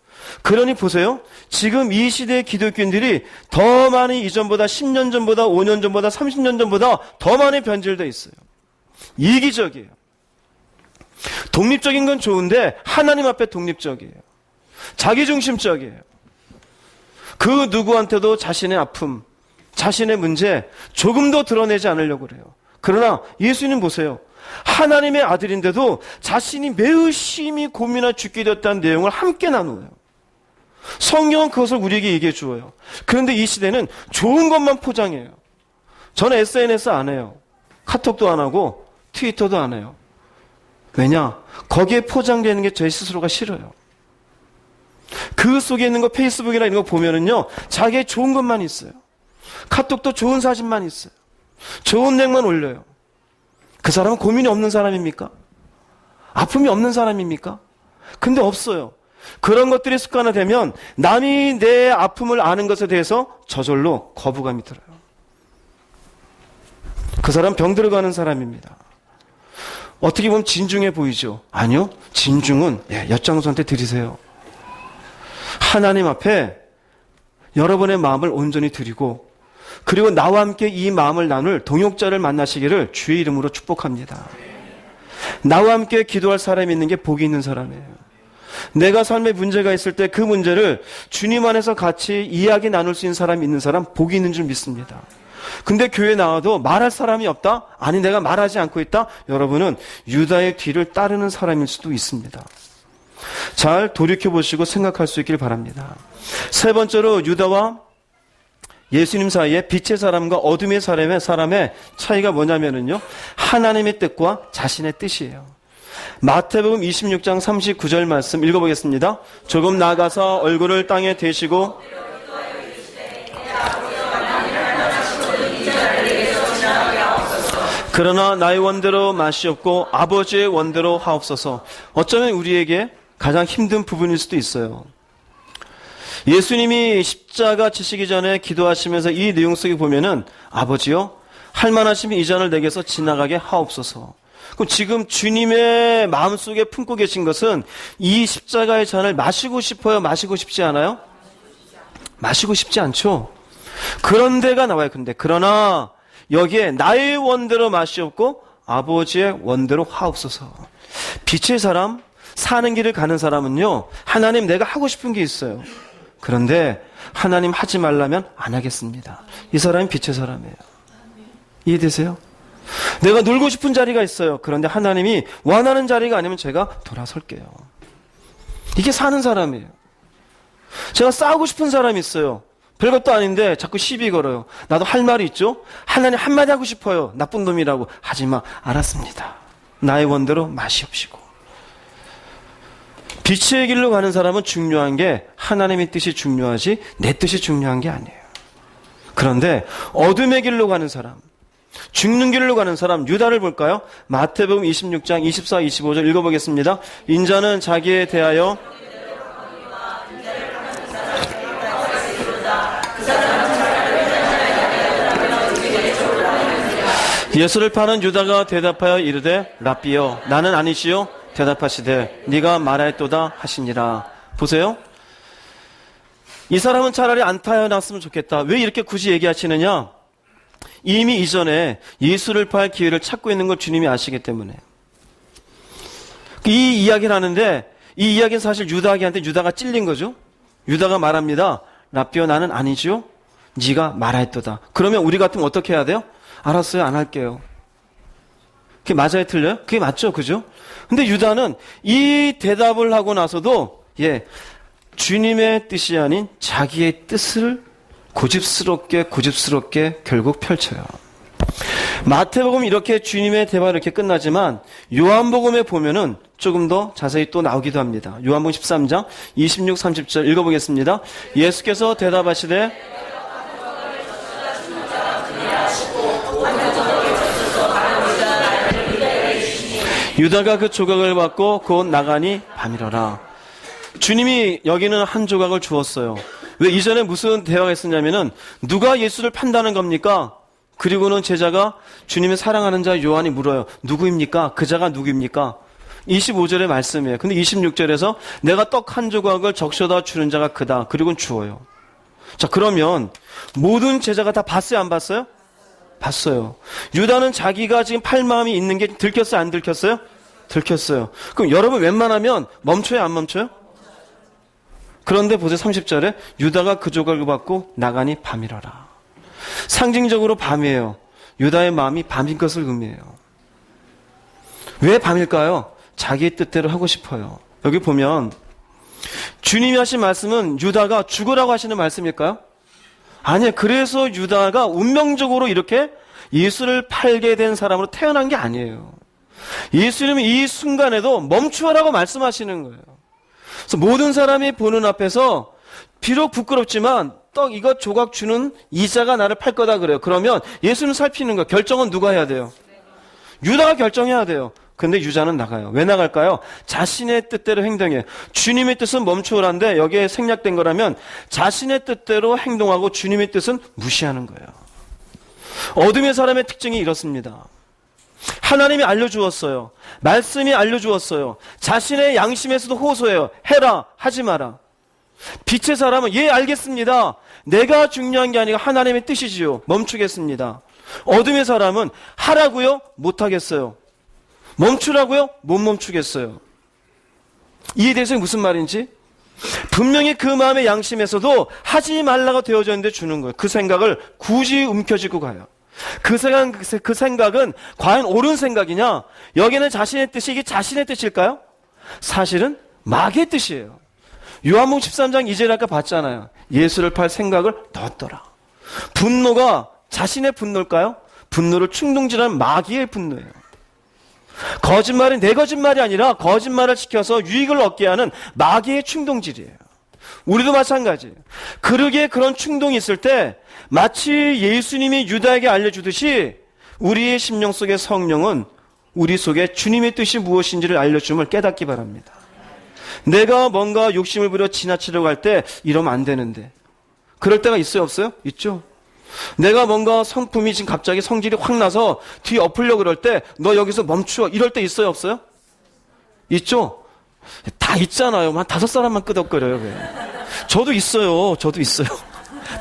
그러니 보세요. 지금 이 시대의 기독교인들이 더 많이 이전보다 10년 전보다 5년 전보다 30년 전보다 더 많이 변질되어 있어요. 이기적이에요. 독립적인 건 좋은데 하나님 앞에 독립적이에요. 자기중심적이에요. 그 누구한테도 자신의 아픔, 자신의 문제 조금도 드러내지 않으려고 그래요. 그러나 예수님 보세요. 하나님의 아들인데도 자신이 매우 심히 고민하여 죽게 되었다는 내용을 함께 나누어요. 성경은 그것을 우리에게 얘기해 주어요. 그런데 이 시대는 좋은 것만 포장해요. 저는 SNS 안 해요. 카톡도 안 하고 트위터도 안 해요. 왜냐? 거기에 포장되는 게 제 스스로가 싫어요. 그 속에 있는 거 페이스북이나 이런 거 보면은요, 자기의 좋은 것만 있어요. 카톡도 좋은 사진만 있어요. 좋은 내용만 올려요. 그 사람은 고민이 없는 사람입니까? 아픔이 없는 사람입니까? 근데 없어요. 그런 것들이 습관화되면 남이 내 아픔을 아는 것에 대해서 저절로 거부감이 들어요. 그 사람 병 들어가는 사람입니다. 어떻게 보면 진중해 보이죠? 아니요. 진중은 엿장수한테 드리세요. 하나님 앞에 여러분의 마음을 온전히 드리고 그리고 나와 함께 이 마음을 나눌 동역자를 만나시기를 주의 이름으로 축복합니다. 나와 함께 기도할 사람이 있는 게 복이 있는 사람이에요. 내가 삶에 문제가 있을 때 그 문제를 주님 안에서 같이 이야기 나눌 수 있는 사람이 있는 사람 복이 있는 줄 믿습니다. 근데 교회 나와도 말할 사람이 없다? 아니 내가 말하지 않고 있다? 여러분은 유다의 뒤를 따르는 사람일 수도 있습니다. 잘 돌이켜보시고 생각할 수 있길 바랍니다. 세 번째로 유다와 예수님 사이에 빛의 사람과 어둠의 사람의 차이가 뭐냐면요, 하나님의 뜻과 자신의 뜻이에요. 마태복음 26장 39절 말씀 읽어보겠습니다. 조금 나아가서 얼굴을 땅에 대시고 그러나 나의 원대로 마시옵고 아버지의 원대로 하옵소서. 어쩌면 우리에게 가장 힘든 부분일 수도 있어요. 예수님이 십자가 지시기 전에 기도하시면서 이 내용 속에 보면은 아버지요, 할만하시면 이 잔을 내게서 지나가게 하옵소서. 그럼 지금 주님의 마음속에 품고 계신 것은 이 십자가의 잔을 마시고 싶어요? 마시고 싶지 않아요? 마시고 싶지 않죠? 그런 데가 나와요. 그러나 여기에 나의 원대로 마시옵고 아버지의 원대로 하옵소서. 빛의 사람, 사는 길을 가는 사람은요, 하나님 내가 하고 싶은 게 있어요. 그런데 하나님 하지 말라면 안 하겠습니다. 이 사람이 빛의 사람이에요. 이해되세요? 내가 놀고 싶은 자리가 있어요. 그런데 하나님이 원하는 자리가 아니면 제가 돌아설게요. 이게 사는 사람이에요. 제가 싸우고 싶은 사람이 있어요. 별것도 아닌데 자꾸 시비 걸어요. 나도 할 말이 있죠? 하나님 한마디 하고 싶어요. 나쁜 놈이라고. 하지마. 알았습니다. 나의 원대로 마시옵시고. 빛의 길로 가는 사람은 중요한 게 하나님의 뜻이 중요하지 내 뜻이 중요한 게 아니에요. 그런데 어둠의 길로 가는 사람, 죽는 길로 가는 사람, 유다를 볼까요? 마태복음 26장 24, 25절 읽어보겠습니다. 인자는 자기에 대하여 예수를 파는 유다가 대답하여 이르되 랍비여 나는 아니시요 대답하시되 네가 말하였도다 하시니라. 보세요. 이 사람은 차라리 안 태어났으면 좋겠다. 왜 이렇게 굳이 얘기하시느냐? 이미 이전에 예수를 팔 기회를 찾고 있는 걸 주님이 아시기 때문에. 이 이야기를 하는데 이 이야기는 사실 유다에게 유다가 찔린 거죠. 유다가 말합니다. 랍비여 나는 아니지요. 네가 말하였도다. 그러면 우리 같으면 어떻게 해야 돼요? 알았어요. 안 할게요. 그게 맞아요? 틀려요? 그게 맞죠? 그죠? 근데 유다는 이 대답을 하고 나서도 주님의 뜻이 아닌 자기의 뜻을 고집스럽게 결국 펼쳐요. 마태복음 이렇게 주님의 대화가 이렇게 끝나지만 요한복음에 보면은 조금 더 자세히 또 나오기도 합니다. 요한복음 13장 26, 30절 읽어보겠습니다. 예수께서 대답하시되 유다가 그 조각을 받고 곧 나가니 밤이러라. 주님이 여기는 한 조각을 주었어요. 왜 이전에 무슨 대화가 있었냐면은 누가 예수를 판다는 겁니까? 그리고는 제자가 주님을 사랑하는 자 요한이 물어요. 누구입니까? 그 자가 누구입니까? 25절의 말씀이에요. 근데 26절에서 내가 떡 한 조각을 적셔다 주는 자가 그다. 그리고는 주어요. 자, 그러면 모든 제자가 다 봤어요? 안 봤어요? 봤어요. 유다는 자기가 지금 팔 마음이 있는 게 들켰어요? 안 들켰어요? 들켰어요. 그럼 여러분 웬만하면 멈춰요? 안 멈춰요? 그런데 보세요. 30절에 유다가 그 조각을 받고 나가니 밤이라라. 상징적으로 밤이에요. 유다의 마음이 밤인 것을 의미해요. 왜 밤일까요? 자기의 뜻대로 하고 싶어요. 여기 보면 주님이 하신 말씀은 유다가 죽으라고 하시는 말씀일까요? 아니에요. 그래서 유다가 운명적으로 이렇게 예수를 팔게 된 사람으로 태어난 게 아니에요. 예수님은 이 순간에도 멈추라고 말씀하시는 거예요. 그래서 모든 사람이 보는 앞에서 비록 부끄럽지만 떡 이것 조각 주는 이자가 나를 팔 거다 그래요. 그러면 예수는 살피는 거예요. 결정은 누가 해야 돼요? 유다가 결정해야 돼요. 근데 유다는 나가요. 왜 나갈까요? 자신의 뜻대로 행동해요. 주님의 뜻은 멈추라는데 여기에 생략된 거라면 자신의 뜻대로 행동하고 주님의 뜻은 무시하는 거예요. 어둠의 사람의 특징이 이렇습니다. 하나님이 알려주었어요. 말씀이 알려주었어요. 자신의 양심에서도 호소해요. 해라, 하지 마라. 빛의 사람은 알겠습니다. 내가 중요한 게 아니라 하나님의 뜻이지요. 멈추겠습니다. 어둠의 사람은 하라고요? 못하겠어요. 멈추라고요? 못 멈추겠어요. 이해되세요? 무슨 말인지? 분명히 그 마음의 양심에서도 하지 말라고 되어져 있는데 주는 거예요. 그 생각을 굳이 움켜쥐고 가요. 그 생각은 과연 옳은 생각이냐? 여기는 자신의 뜻이 이게 자신의 뜻일까요? 사실은 마귀의 뜻이에요. 요한복음 13장 2절에 아까 봤잖아요. 예수를 팔 생각을 넣었더라. 분노가 자신의 분노일까요? 분노를 충동질하는 마귀의 분노예요. 거짓말은 내 거짓말이 아니라 거짓말을 시켜서 유익을 얻게 하는 마귀의 충동질이에요. 우리도 마찬가지예요. 그러기에 그런 충동이 있을 때 마치 예수님이 유다에게 알려주듯이 우리의 심령 속의 성령은 우리 속에 주님의 뜻이 무엇인지를 알려줌을 깨닫기 바랍니다. 내가 뭔가 욕심을 부려 지나치려고 할 때 이러면 안 되는데 그럴 때가 있어요? 없어요? 있죠. 내가 뭔가 성품이 지금 갑자기 성질이 확 나서 뒤에 엎으려고 그럴 때 너 여기서 멈추어 이럴 때 있어요? 없어요? 있죠? 다 있잖아요. 한 5사람만 끄덕거려요. 왜? 저도 있어요.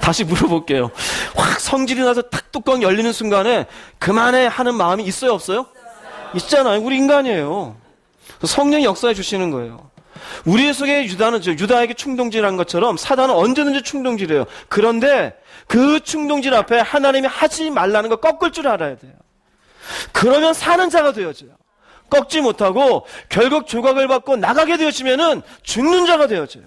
다시 물어볼게요. 확 성질이 나서 탁 뚜껑 열리는 순간에 그만해 하는 마음이 있어요? 없어요? 있잖아요. 우리 인간이에요. 성령이 역사해 주시는 거예요. 우리 속에 유다에게 충동질한 것처럼 사단은 언제든지 충동질해요. 그런데 그 충동질 앞에 하나님이 하지 말라는 거 꺾을 줄 알아야 돼요. 그러면 사는 자가 되어져요. 꺾지 못하고 결국 조각을 받고 나가게 되어지면은 죽는 자가 되어져요.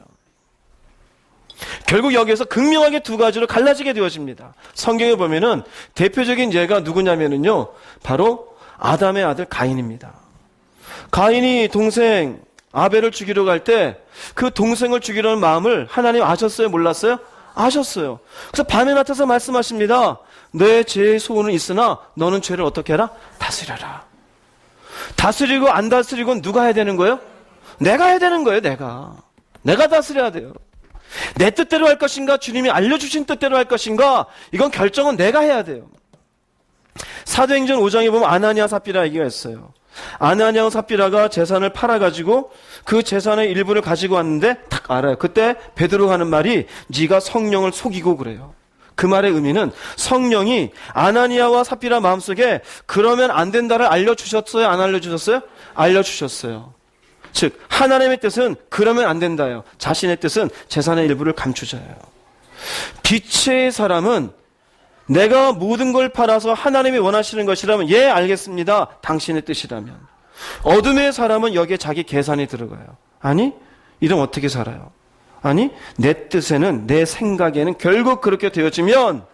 결국 여기에서 극명하게 두 가지로 갈라지게 되어집니다. 성경에 보면은 대표적인 예가 누구냐면은요, 바로 아담의 아들 가인입니다. 가인이 동생 아벨을 죽이러 갈 때 그 동생을 죽이려는 마음을 하나님 아셨어요? 몰랐어요? 아셨어요. 그래서 밤에 나타나서 말씀하십니다. 너의 죄의 소원은 있으나 너는 죄를 어떻게 해라? 다스려라. 다스리고 안 다스리고 누가 해야 되는 거예요? 내가 해야 되는 거예요. 내가 다스려야 돼요. 내 뜻대로 할 것인가, 주님이 알려주신 뜻대로 할 것인가, 이건 결정은 내가 해야 돼요. 사도행전 5장에 보면 아나니아 삽비라 얘기가 있어요. 아나니아와 삽비라가 재산을 팔아가지고 그 재산의 일부를 가지고 왔는데 딱 알아요. 그때 베드로가 하는 말이 네가 성령을 속이고 그래요. 그 말의 의미는 성령이 아나니아와 삽비라 마음속에 그러면 안 된다를 알려주셨어요? 안 알려주셨어요? 알려주셨어요. 즉 하나님의 뜻은 그러면 안 된다예요. 자신의 뜻은 재산의 일부를 감추자예요. 빛의 사람은 내가 모든 걸 팔아서 하나님이 원하시는 것이라면 예 알겠습니다. 당신의 뜻이라면. 어둠의 사람은 여기에 자기 계산이 들어가요. 아니 이러면 어떻게 살아요? 아니 내 뜻에는 내 생각에는 결국 그렇게 되어지면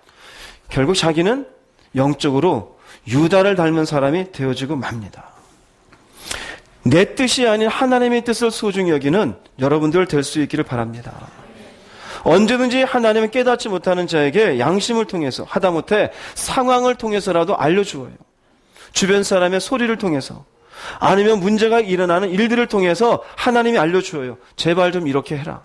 결국 자기는 영적으로 유다를 닮은 사람이 되어지고 맙니다. 내 뜻이 아닌 하나님의 뜻을 소중히 여기는 여러분들 될 수 있기를 바랍니다. 언제든지 하나님은 깨닫지 못하는 자에게 양심을 통해서 하다못해 상황을 통해서라도 알려주어요. 주변 사람의 소리를 통해서 아니면 문제가 일어나는 일들을 통해서 하나님이 알려주어요. 제발 좀 이렇게 해라.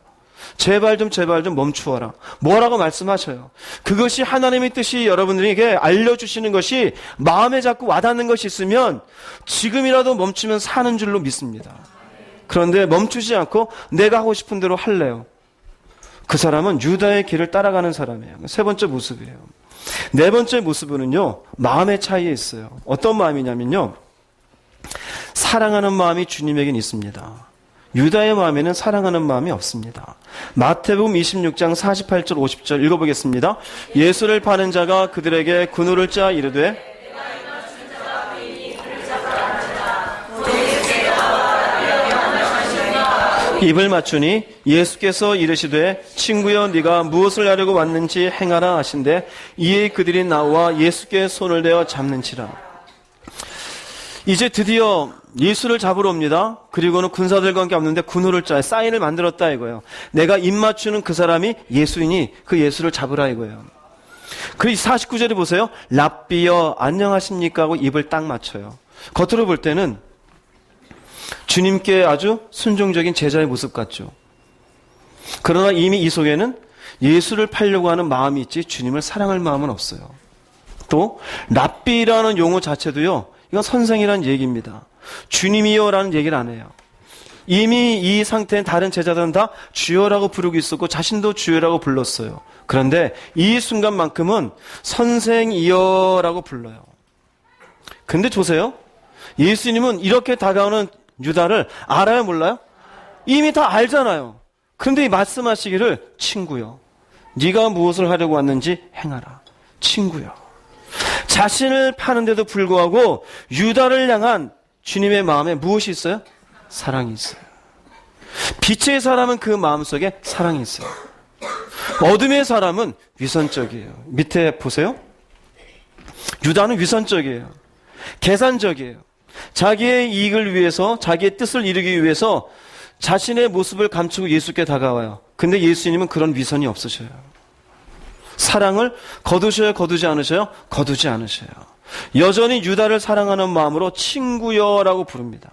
제발 좀 멈추어라. 뭐라고 말씀하셔요. 그것이 하나님의 뜻이 여러분들에게 알려주시는 것이 마음에 자꾸 와닿는 것이 있으면 지금이라도 멈추면 사는 줄로 믿습니다. 그런데 멈추지 않고 내가 하고 싶은 대로 할래요. 그 사람은 유다의 길을 따라가는 사람이에요. 세 번째 모습이에요. 네 번째 모습은요, 마음의 차이에 있어요. 어떤 마음이냐면요, 사랑하는 마음이 주님에겐 있습니다. 유다의 마음에는 사랑하는 마음이 없습니다. 마태복음 26장 48절 50절 읽어보겠습니다. 예수를 파는 자가 그들에게 군우를 짜 이르되 입을 맞추니 예수께서 이르시되 친구여 네가 무엇을 하려고 왔는지 행하라 하신대 이에 그들이 나와 예수께 손을 대어 잡는지라. 이제 드디어 예수를 잡으러 옵니다. 그리고는 군사들과 함께 없는데 군우를 짜 사인을 만들었다 이거예요. 내가 입 맞추는 그 사람이 예수이니 그 예수를 잡으라 이거예요. 그 49절에 보세요. 랍비여 안녕하십니까 하고 입을 딱 맞춰요. 겉으로 볼 때는 주님께 아주 순종적인 제자의 모습 같죠. 그러나 이미 이 속에는 예수를 팔려고 하는 마음이 있지 주님을 사랑할 마음은 없어요. 또 랍비라는 용어 자체도요, 이건 선생이라는 얘기입니다. 주님이여라는 얘기를 안 해요. 이미 이 상태는 다른 제자들은 다 주여라고 부르고 있었고 자신도 주여라고 불렀어요. 그런데 이 순간만큼은 선생이여라고 불러요. 근데 보세요. 예수님은 이렇게 다가오는 유다를 알아요, 몰라요? 이미 다 알잖아요. 그런데 이 말씀하시기를 친구요. 네가 무엇을 하려고 왔는지 행하라. 친구요. 자신을 파는데도 불구하고 유다를 향한 주님의 마음에 무엇이 있어요? 사랑이 있어요. 빛의 사람은 그 마음속에 사랑이 있어요. 어둠의 사람은 위선적이에요. 밑에 보세요. 유다는 위선적이에요. 계산적이에요. 자기의 이익을 위해서, 자기의 뜻을 이루기 위해서 자신의 모습을 감추고 예수께 다가와요. 근데 예수님은 그런 위선이 없으셔요. 사랑을 거두셔요, 거두지 않으셔요? 거두지 않으셔요. 여전히 유다를 사랑하는 마음으로 친구여라고 부릅니다.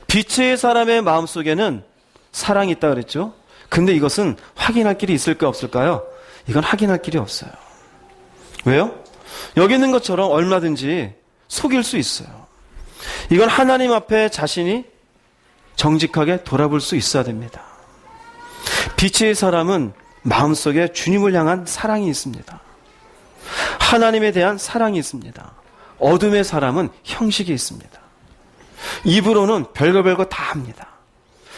빛의 사람의 마음속에는 사랑이 있다 그랬죠? 근데 이것은 확인할 길이 있을까 없을까요? 이건 확인할 길이 없어요. 왜요? 여기 있는 것처럼 얼마든지 속일 수 있어요. 이건 하나님 앞에 자신이 정직하게 돌아볼 수 있어야 됩니다. 빛의 사람은 마음속에 주님을 향한 사랑이 있습니다. 하나님에 대한 사랑이 있습니다. 어둠의 사람은 형식이 있습니다. 입으로는 별거 다 합니다.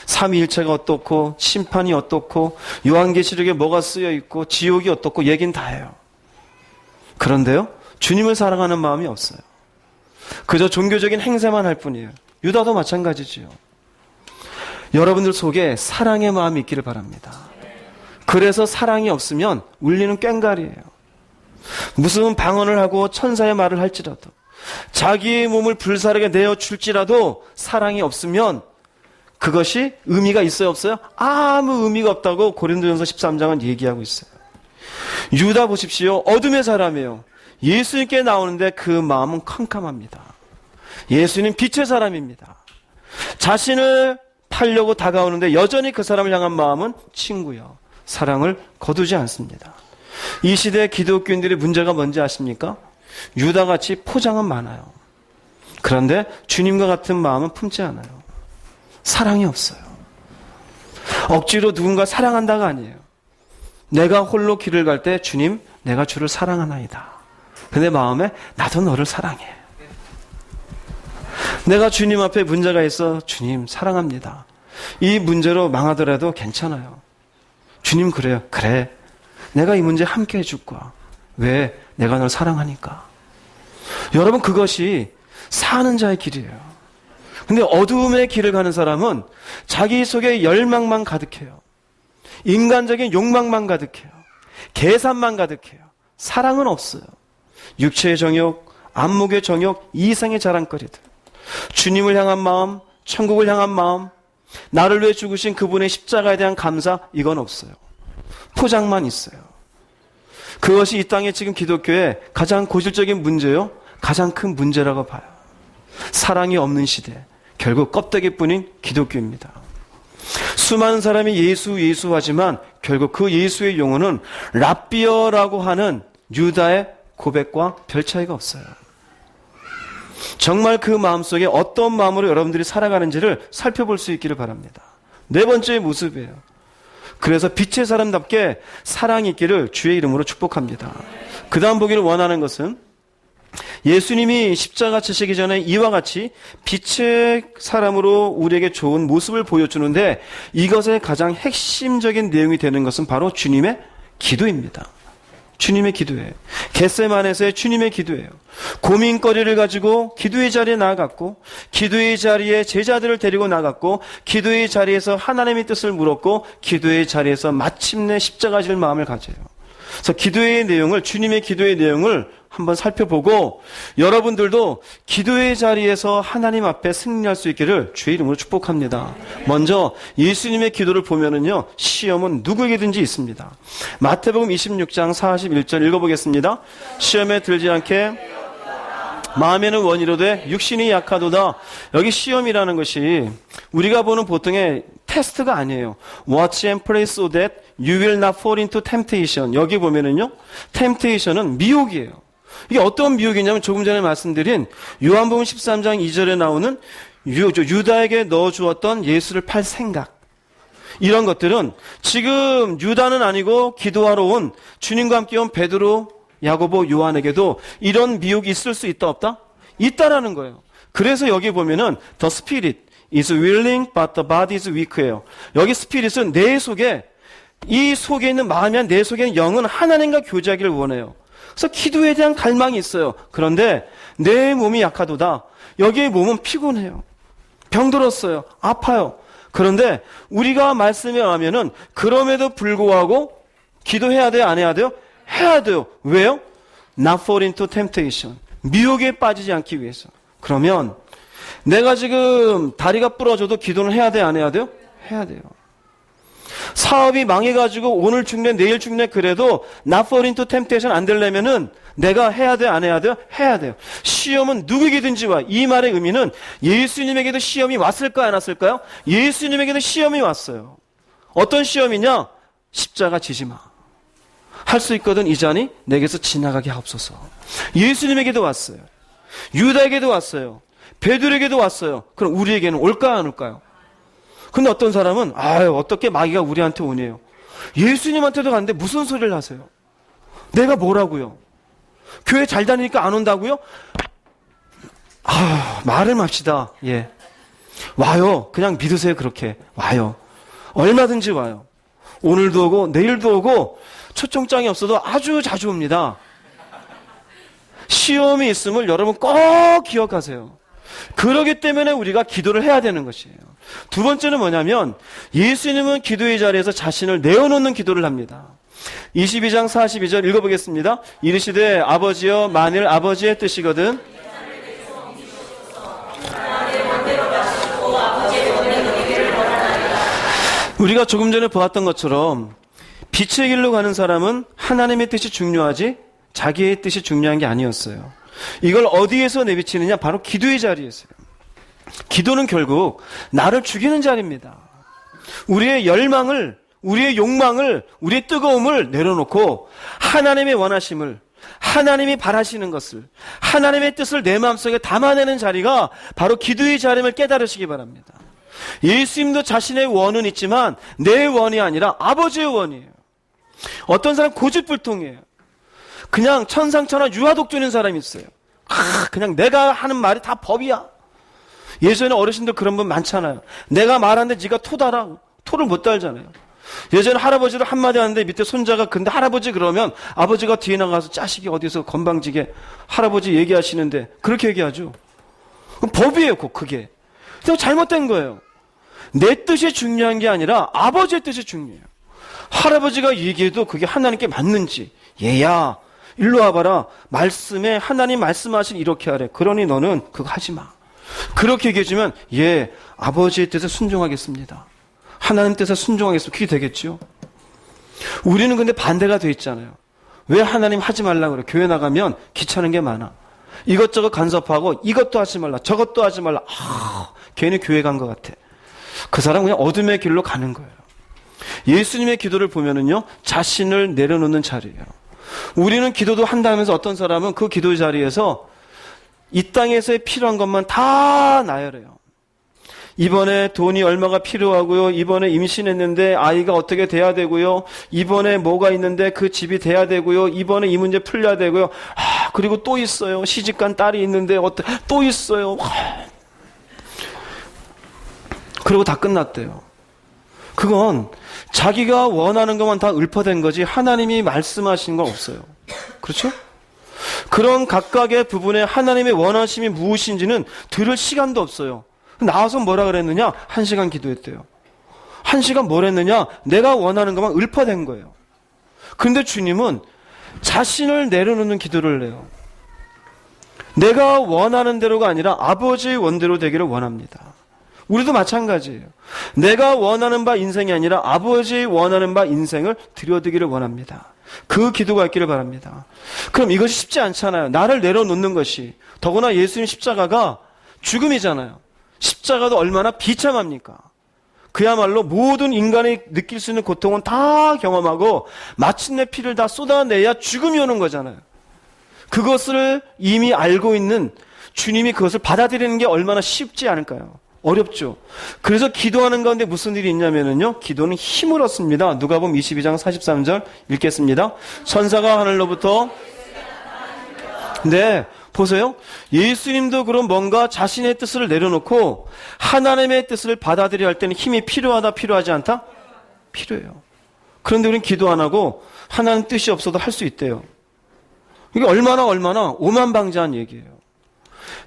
삼위일체가 어떻고 심판이 어떻고 요한계시록에 뭐가 쓰여 있고 지옥이 어떻고 얘긴 다 해요. 그런데요, 주님을 사랑하는 마음이 없어요. 그저 종교적인 행세만 할 뿐이에요. 유다도 마찬가지지요. 여러분들 속에 사랑의 마음이 있기를 바랍니다. 그래서 사랑이 없으면 울리는 꽹과리예요. 무슨 방언을 하고 천사의 말을 할지라도, 자기의 몸을 불사르게 내어줄지라도 사랑이 없으면 그것이 의미가 있어요, 없어요? 아무 의미가 없다고 고린도전서 13장은 얘기하고 있어요. 유다 보십시오. 어둠의 사람이에요. 예수님께 나오는데 그 마음은 캄캄합니다. 예수님 빛의 사람입니다. 자신을 팔려고 다가오는데 여전히 그 사람을 향한 마음은 친구요, 사랑을 거두지 않습니다. 이 시대 기독교인들의 문제가 뭔지 아십니까? 유다같이 포장은 많아요. 그런데 주님과 같은 마음은 품지 않아요. 사랑이 없어요. 억지로 누군가 사랑한다가 아니에요. 내가 홀로 길을 갈 때 주님, 내가 주를 사랑하나이다. 근데 마음에 나도 너를 사랑해. 내가 주님 앞에 문제가 있어. 주님 사랑합니다. 이 문제로 망하더라도 괜찮아요. 주님 그래요. 그래. 내가 이 문제 함께 해줄 거야. 왜? 내가 널 사랑하니까. 여러분, 그것이 사는 자의 길이에요. 근데 어두움의 길을 가는 사람은 자기 속에 열망만 가득해요. 인간적인 욕망만 가득해요. 계산만 가득해요. 사랑은 없어요. 육체의 정욕, 안목의 정욕, 이생의 자랑거리들. 주님을 향한 마음, 천국을 향한 마음, 나를 위해 죽으신 그분의 십자가에 대한 감사, 이건 없어요. 포장만 있어요. 그것이 이 땅에 지금 기독교의 가장 고질적인 문제요, 가장 큰 문제라고 봐요. 사랑이 없는 시대, 결국 껍데기뿐인 기독교입니다. 수많은 사람이 예수 하지만 결국 그 예수의 용어는 랍비어라고 하는 유다의 고백과 별 차이가 없어요. 정말 그 마음속에 어떤 마음으로 여러분들이 살아가는지를 살펴볼 수 있기를 바랍니다. 네 번째 모습이에요. 그래서 빛의 사람답게 사랑이 있기를 주의 이름으로 축복합니다. 그 다음 보기를 원하는 것은 예수님이 십자가 지시기 전에 이와 같이 빛의 사람으로 우리에게 좋은 모습을 보여주는데, 이것의 가장 핵심적인 내용이 되는 것은 바로 주님의 기도입니다. 주님의 기도예요. 겟세마네에서의 주님의 기도예요. 고민거리를 가지고 기도의 자리에 나아갔고, 기도의 자리에 제자들을 데리고 나갔고, 기도의 자리에서 하나님의 뜻을 물었고, 기도의 자리에서 마침내 십자가 질 마음을 가져요. 그래서 기도의 내용을, 주님의 기도의 내용을 한번 살펴보고, 여러분들도 기도의 자리에서 하나님 앞에 승리할 수 있기를 주의 이름으로 축복합니다. 먼저 예수님의 기도를 보면은요, 시험은 누구에게든지 있습니다. 마태복음 26장 41절 읽어보겠습니다. 시험에 들지 않게 마음에는 원이로되 육신이 약하도다. 여기 시험이라는 것이 우리가 보는 보통의 테스트가 아니에요. Watch and pray so that you will not fall into temptation. 여기 보면은요, temptation은 미혹이에요. 이게 어떤 미혹이냐면 조금 전에 말씀드린 요한복음 13장 2절에 나오는 유다에게 넣어주었던 예수를 팔 생각. 이런 것들은 지금 유다는 아니고 기도하러 온 주님과 함께 온 베드로, 야고보, 요한에게도 이런 미혹이 있을 수 있다 없다? 있다라는 거예요. 그래서 여기 보면은 the spirit is willing but the body is weak예요. 여기 스피릿은 내 속에, 이 속에 있는 마음이, 내 속에 있는 영은 하나님과 교제하기를 원해요. 그래서 기도에 대한 갈망이 있어요. 그런데 내 몸이 약하도다. 여기의 몸은 피곤해요. 병들었어요. 아파요. 그런데 우리가 말씀에 하면은 그럼에도 불구하고 기도해야 돼요? 안 해야 돼요? 해야 돼요. 왜요? Not fall into temptation. 미혹에 빠지지 않기 위해서. 그러면 내가 지금 다리가 부러져도 기도는 해야 돼요? 안 해야 돼요? 해야 돼요. 사업이 망해가지고 오늘 죽네 내일 죽네 그래도 not fall into temptation 안 되려면은 내가 해야 돼요? 안 해야 돼요? 해야 돼요. 시험은 누구에게든지 와. 이 말의 의미는 예수님에게도 시험이 왔을까요? 안 왔을까요? 예수님에게도 시험이 왔어요. 어떤 시험이냐? 십자가 지지 마. 할 수 있거든 이 잔이 내게서 지나가게 하옵소서. 예수님에게도 왔어요. 유다에게도 왔어요. 베드로에게도 왔어요. 그럼 우리에게는 올까요? 안 올까요? 근데 어떤 사람은 어떻게 마귀가 우리한테 오네요. 예수님한테도 갔는데 무슨 소리를 하세요? 내가 뭐라고요? 교회 잘 다니니까 안 온다고요? 말을 맙시다. 예. 와요. 그냥 믿으세요. 그렇게 와요. 얼마든지 와요. 오늘도 오고 내일도 오고 초청장이 없어도 아주 자주 옵니다. 시험이 있음을 여러분 꼭 기억하세요. 그러기 때문에 우리가 기도를 해야 되는 것이에요. 두 번째는 뭐냐면 예수님은 기도의 자리에서 자신을 내어놓는 기도를 합니다. 22장 42절 읽어보겠습니다. 이르시되 아버지여 만일 아버지의 뜻이거든 우리가 조금 전에 보았던 것처럼 빛의 길로 가는 사람은 하나님의 뜻이 중요하지 자기의 뜻이 중요한 게 아니었어요. 이걸 어디에서 내비치느냐? 바로 기도의 자리에서요. 기도는 결국 나를 죽이는 자리입니다. 우리의 열망을, 우리의 욕망을, 우리의 뜨거움을 내려놓고 하나님의 원하심을, 하나님이 바라시는 것을, 하나님의 뜻을 내 마음속에 담아내는 자리가 바로 기도의 자리임을 깨달으시기 바랍니다. 예수님도 자신의 원은 있지만 내 원이 아니라 아버지의 원이에요. 어떤 사람 고집불통이에요. 그냥 천상천하 유아독존인 사람이 있어요. 그냥 내가 하는 말이 다 법이야. 예전에 어르신들 그런 분 많잖아요. 내가 말하는데 네가 토달아. 토를 못 달잖아요. 예전에 할아버지를 한마디 하는데 밑에 손자가 근데 할아버지 그러면 아버지가 뒤에 나가서 자식이 어디서 건방지게 할아버지 얘기하시는데 그렇게 얘기하죠. 그럼 법이에요. 그게. 그냥 잘못된 거예요. 내 뜻이 중요한 게 아니라 아버지의 뜻이 중요해요. 할아버지가 얘기해도 그게 하나님께 맞는지 얘야 일로 와봐라. 말씀에 하나님 말씀하신 이렇게 하래. 그러니 너는 그거 하지 마. 그렇게 얘기해주면 예 아버지의 뜻에 순종하겠습니다. 하나님 뜻에 순종하겠습니다. 그게 되겠죠. 우리는 근데 반대가 돼 있잖아요. 왜 하나님 하지 말라고 그래. 교회 나가면 귀찮은 게 많아. 이것저것 간섭하고 이것도 하지 말라 저것도 하지 말라. 괜히 교회 간 것 같아. 그 사람 그냥 어둠의 길로 가는 거예요. 예수님의 기도를 보면은요 자신을 내려놓는 자리예요. 우리는 기도도 한다면서 어떤 사람은 그 기도 자리에서 이 땅에서의 필요한 것만 다 나열해요. 이번에 돈이 얼마가 필요하고요. 이번에 임신했는데 아이가 어떻게 돼야 되고요. 이번에 뭐가 있는데 그 집이 돼야 되고요. 이번에 이 문제 풀려야 되고요. 그리고 또 있어요. 시집간 딸이 있는데 또 있어요. 그리고 다 끝났대요. 그건 자기가 원하는 것만 다 읊어댄 거지 하나님이 말씀하신 건 없어요. 그렇죠? 그런 각각의 부분에 하나님의 원하심이 무엇인지는 들을 시간도 없어요. 나와서 뭐라 그랬느냐? 1시간 기도했대요. 1시간 뭘 했느냐? 내가 원하는 것만 읊어댄 거예요. 그런데 주님은 자신을 내려놓는 기도를 해요. 내가 원하는 대로가 아니라 아버지의 원대로 되기를 원합니다. 우리도 마찬가지예요. 내가 원하는 바 인생이 아니라 아버지의 원하는 바 인생을 드려드기를 원합니다. 그 기도가 있기를 바랍니다. 그럼 이것이 쉽지 않잖아요. 나를 내려놓는 것이. 더구나 예수님 십자가가 죽음이잖아요. 십자가도 얼마나 비참합니까? 그야말로 모든 인간이 느낄 수 있는 고통은 다 경험하고 마침내 피를 다 쏟아내야 죽음이 오는 거잖아요. 그것을 이미 알고 있는 주님이 그것을 받아들이는 게 얼마나 쉽지 않을까요? 어렵죠. 그래서 기도하는 가운데 무슨 일이 있냐면요. 기도는 힘을 얻습니다. 누가복음 22장 43절 읽겠습니다. 천사가 하늘로부터 네, 보세요. 예수님도 그럼 뭔가 자신의 뜻을 내려놓고 하나님의 뜻을 받아들여야 할 때는 힘이 필요하다, 필요하지 않다? 필요해요. 그런데 우리는 기도 안 하고 하나님 뜻이 없어도 할 수 있대요. 이게 얼마나 오만방자한 얘기예요.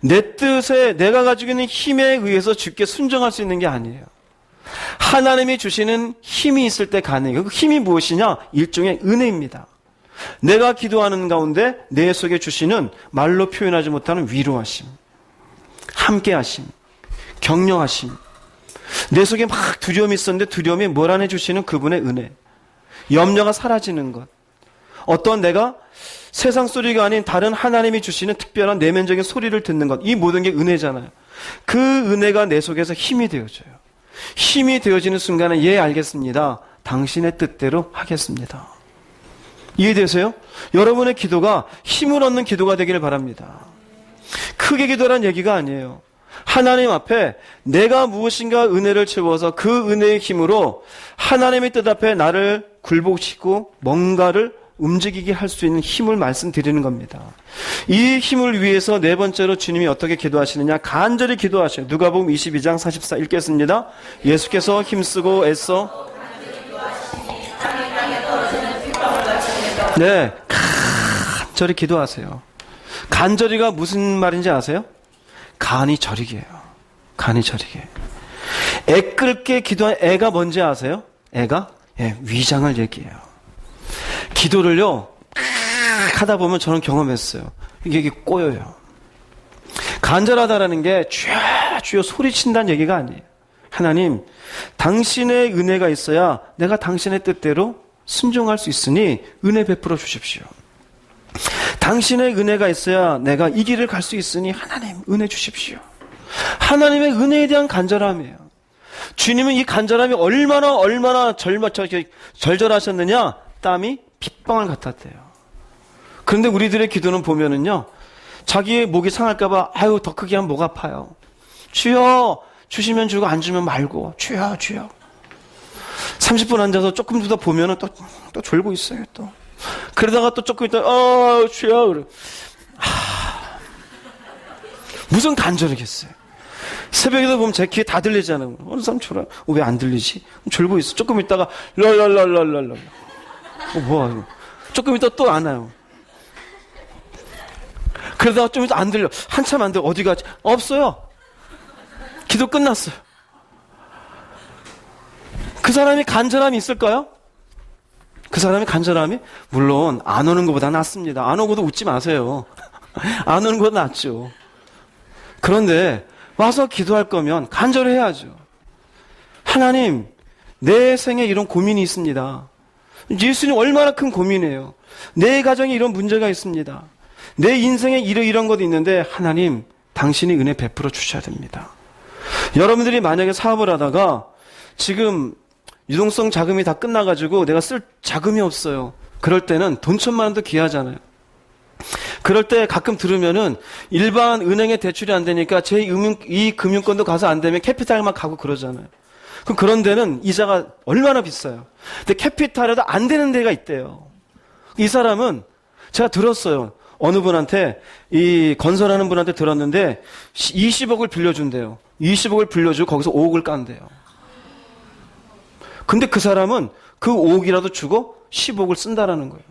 내 뜻에 내가 가지고 있는 힘에 의해서 주께 순종할 수 있는 게 아니에요. 하나님이 주시는 힘이 있을 때 가능해요. 그 힘이 무엇이냐? 일종의 은혜입니다. 내가 기도하는 가운데 내 속에 주시는 말로 표현하지 못하는 위로하심, 함께하심, 격려하심. 내 속에 막 두려움이 있었는데 두려움이 몰아내 주시는 그분의 은혜, 염려가 사라지는 것. 어떤 내가 세상 소리가 아닌 다른 하나님이 주시는 특별한 내면적인 소리를 듣는 것. 이 모든 게 은혜잖아요. 그 은혜가 내 속에서 힘이 되어져요. 힘이 되어지는 순간에 예 알겠습니다. 당신의 뜻대로 하겠습니다. 이해되세요? 여러분의 기도가 힘을 얻는 기도가 되기를 바랍니다. 크게 기도란 얘기가 아니에요. 하나님 앞에 내가 무엇인가 은혜를 채워서 그 은혜의 힘으로 하나님의 뜻 앞에 나를 굴복시키고 뭔가를 움직이게 할 수 있는 힘을 말씀드리는 겁니다. 이 힘을 위해서 네 번째로 주님이 어떻게 기도하시느냐? 간절히 기도하셔요. 누가복음 22장 44 읽겠습니다. 예수께서 힘쓰고 애써 네, 간절히 기도하세요. 간절히가 무슨 말인지 아세요? 간이 저리게요. 간이 저리게. 애끓게 기도한 애가 뭔지 아세요? 애가 위장을 얘기해요. 기도를요 하다 보면 저는 경험했어요. 이게 꼬여요. 간절하다라는 게 주여 주여 소리친다는 얘기가 아니에요. 하나님, 당신의 은혜가 있어야 내가 당신의 뜻대로 순종할 수 있으니 은혜 베풀어 주십시오. 당신의 은혜가 있어야 내가 이 길을 갈 수 있으니 하나님 은혜 주십시오. 하나님의 은혜에 대한 간절함이에요. 주님은 이 간절함이 얼마나 절절하셨느냐? 땀이 핏방울 같았대요. 그런데 우리들의 기도는 보면은요, 자기의 목이 상할까봐 아유 더 크게 하면 목 아파요. 주여 주시면 주고 안 주면 말고 주여 주여. 30분 앉아서 조금 더 보면은 또 졸고 있어요 또. 그러다가 또 조금 있다 주여 그래. 무슨 간절이겠어요. 새벽에도 보면 제 귀에 다 들리잖아요. 어느 사람 졸아. 왜 안 들리지? 졸고 있어. 조금 있다가 랄랄랄랄랄랄. 뭐야? 조금 있다 또 안 와요. 그러다가 좀 있다 안 들려. 한참 안 들려. 어디 가지? 없어요. 기도 끝났어요. 그 사람이 간절함이 있을까요? 그 사람의 간절함이 물론 안 오는 것보다 낫습니다. 안 오고도 웃지 마세요. 안 오는 것보다 낫죠. 그런데 와서 기도할 거면 간절히 해야죠. 하나님, 내 생에 이런 고민이 있습니다. 예수님 얼마나 큰 고민이에요. 내 가정에 이런 문제가 있습니다. 내 인생에 이런 것도 있는데 하나님, 당신이 은혜 베풀어 주셔야 됩니다. 여러분들이 만약에 사업을 하다가 지금 유동성 자금이 다 끝나가지고 내가 쓸 자금이 없어요. 그럴 때는 돈 1,000만 원도 귀하잖아요. 그럴 때 가끔 들으면은 일반 은행에 대출이 안 되니까 이 금융권도 가서 안 되면 캐피탈만 가고 그러잖아요. 그럼 그런 데는 이자가 얼마나 비싸요. 근데 캐피탈에도 안 되는 데가 있대요. 이 사람은 제가 들었어요. 어느 분한테 이 건설하는 분한테 들었는데 20억을 빌려준대요. 20억을 빌려주고 거기서 5억을 깐대요. 근데 그 사람은 그 5억이라도 주고 10억을 쓴다라는 거예요.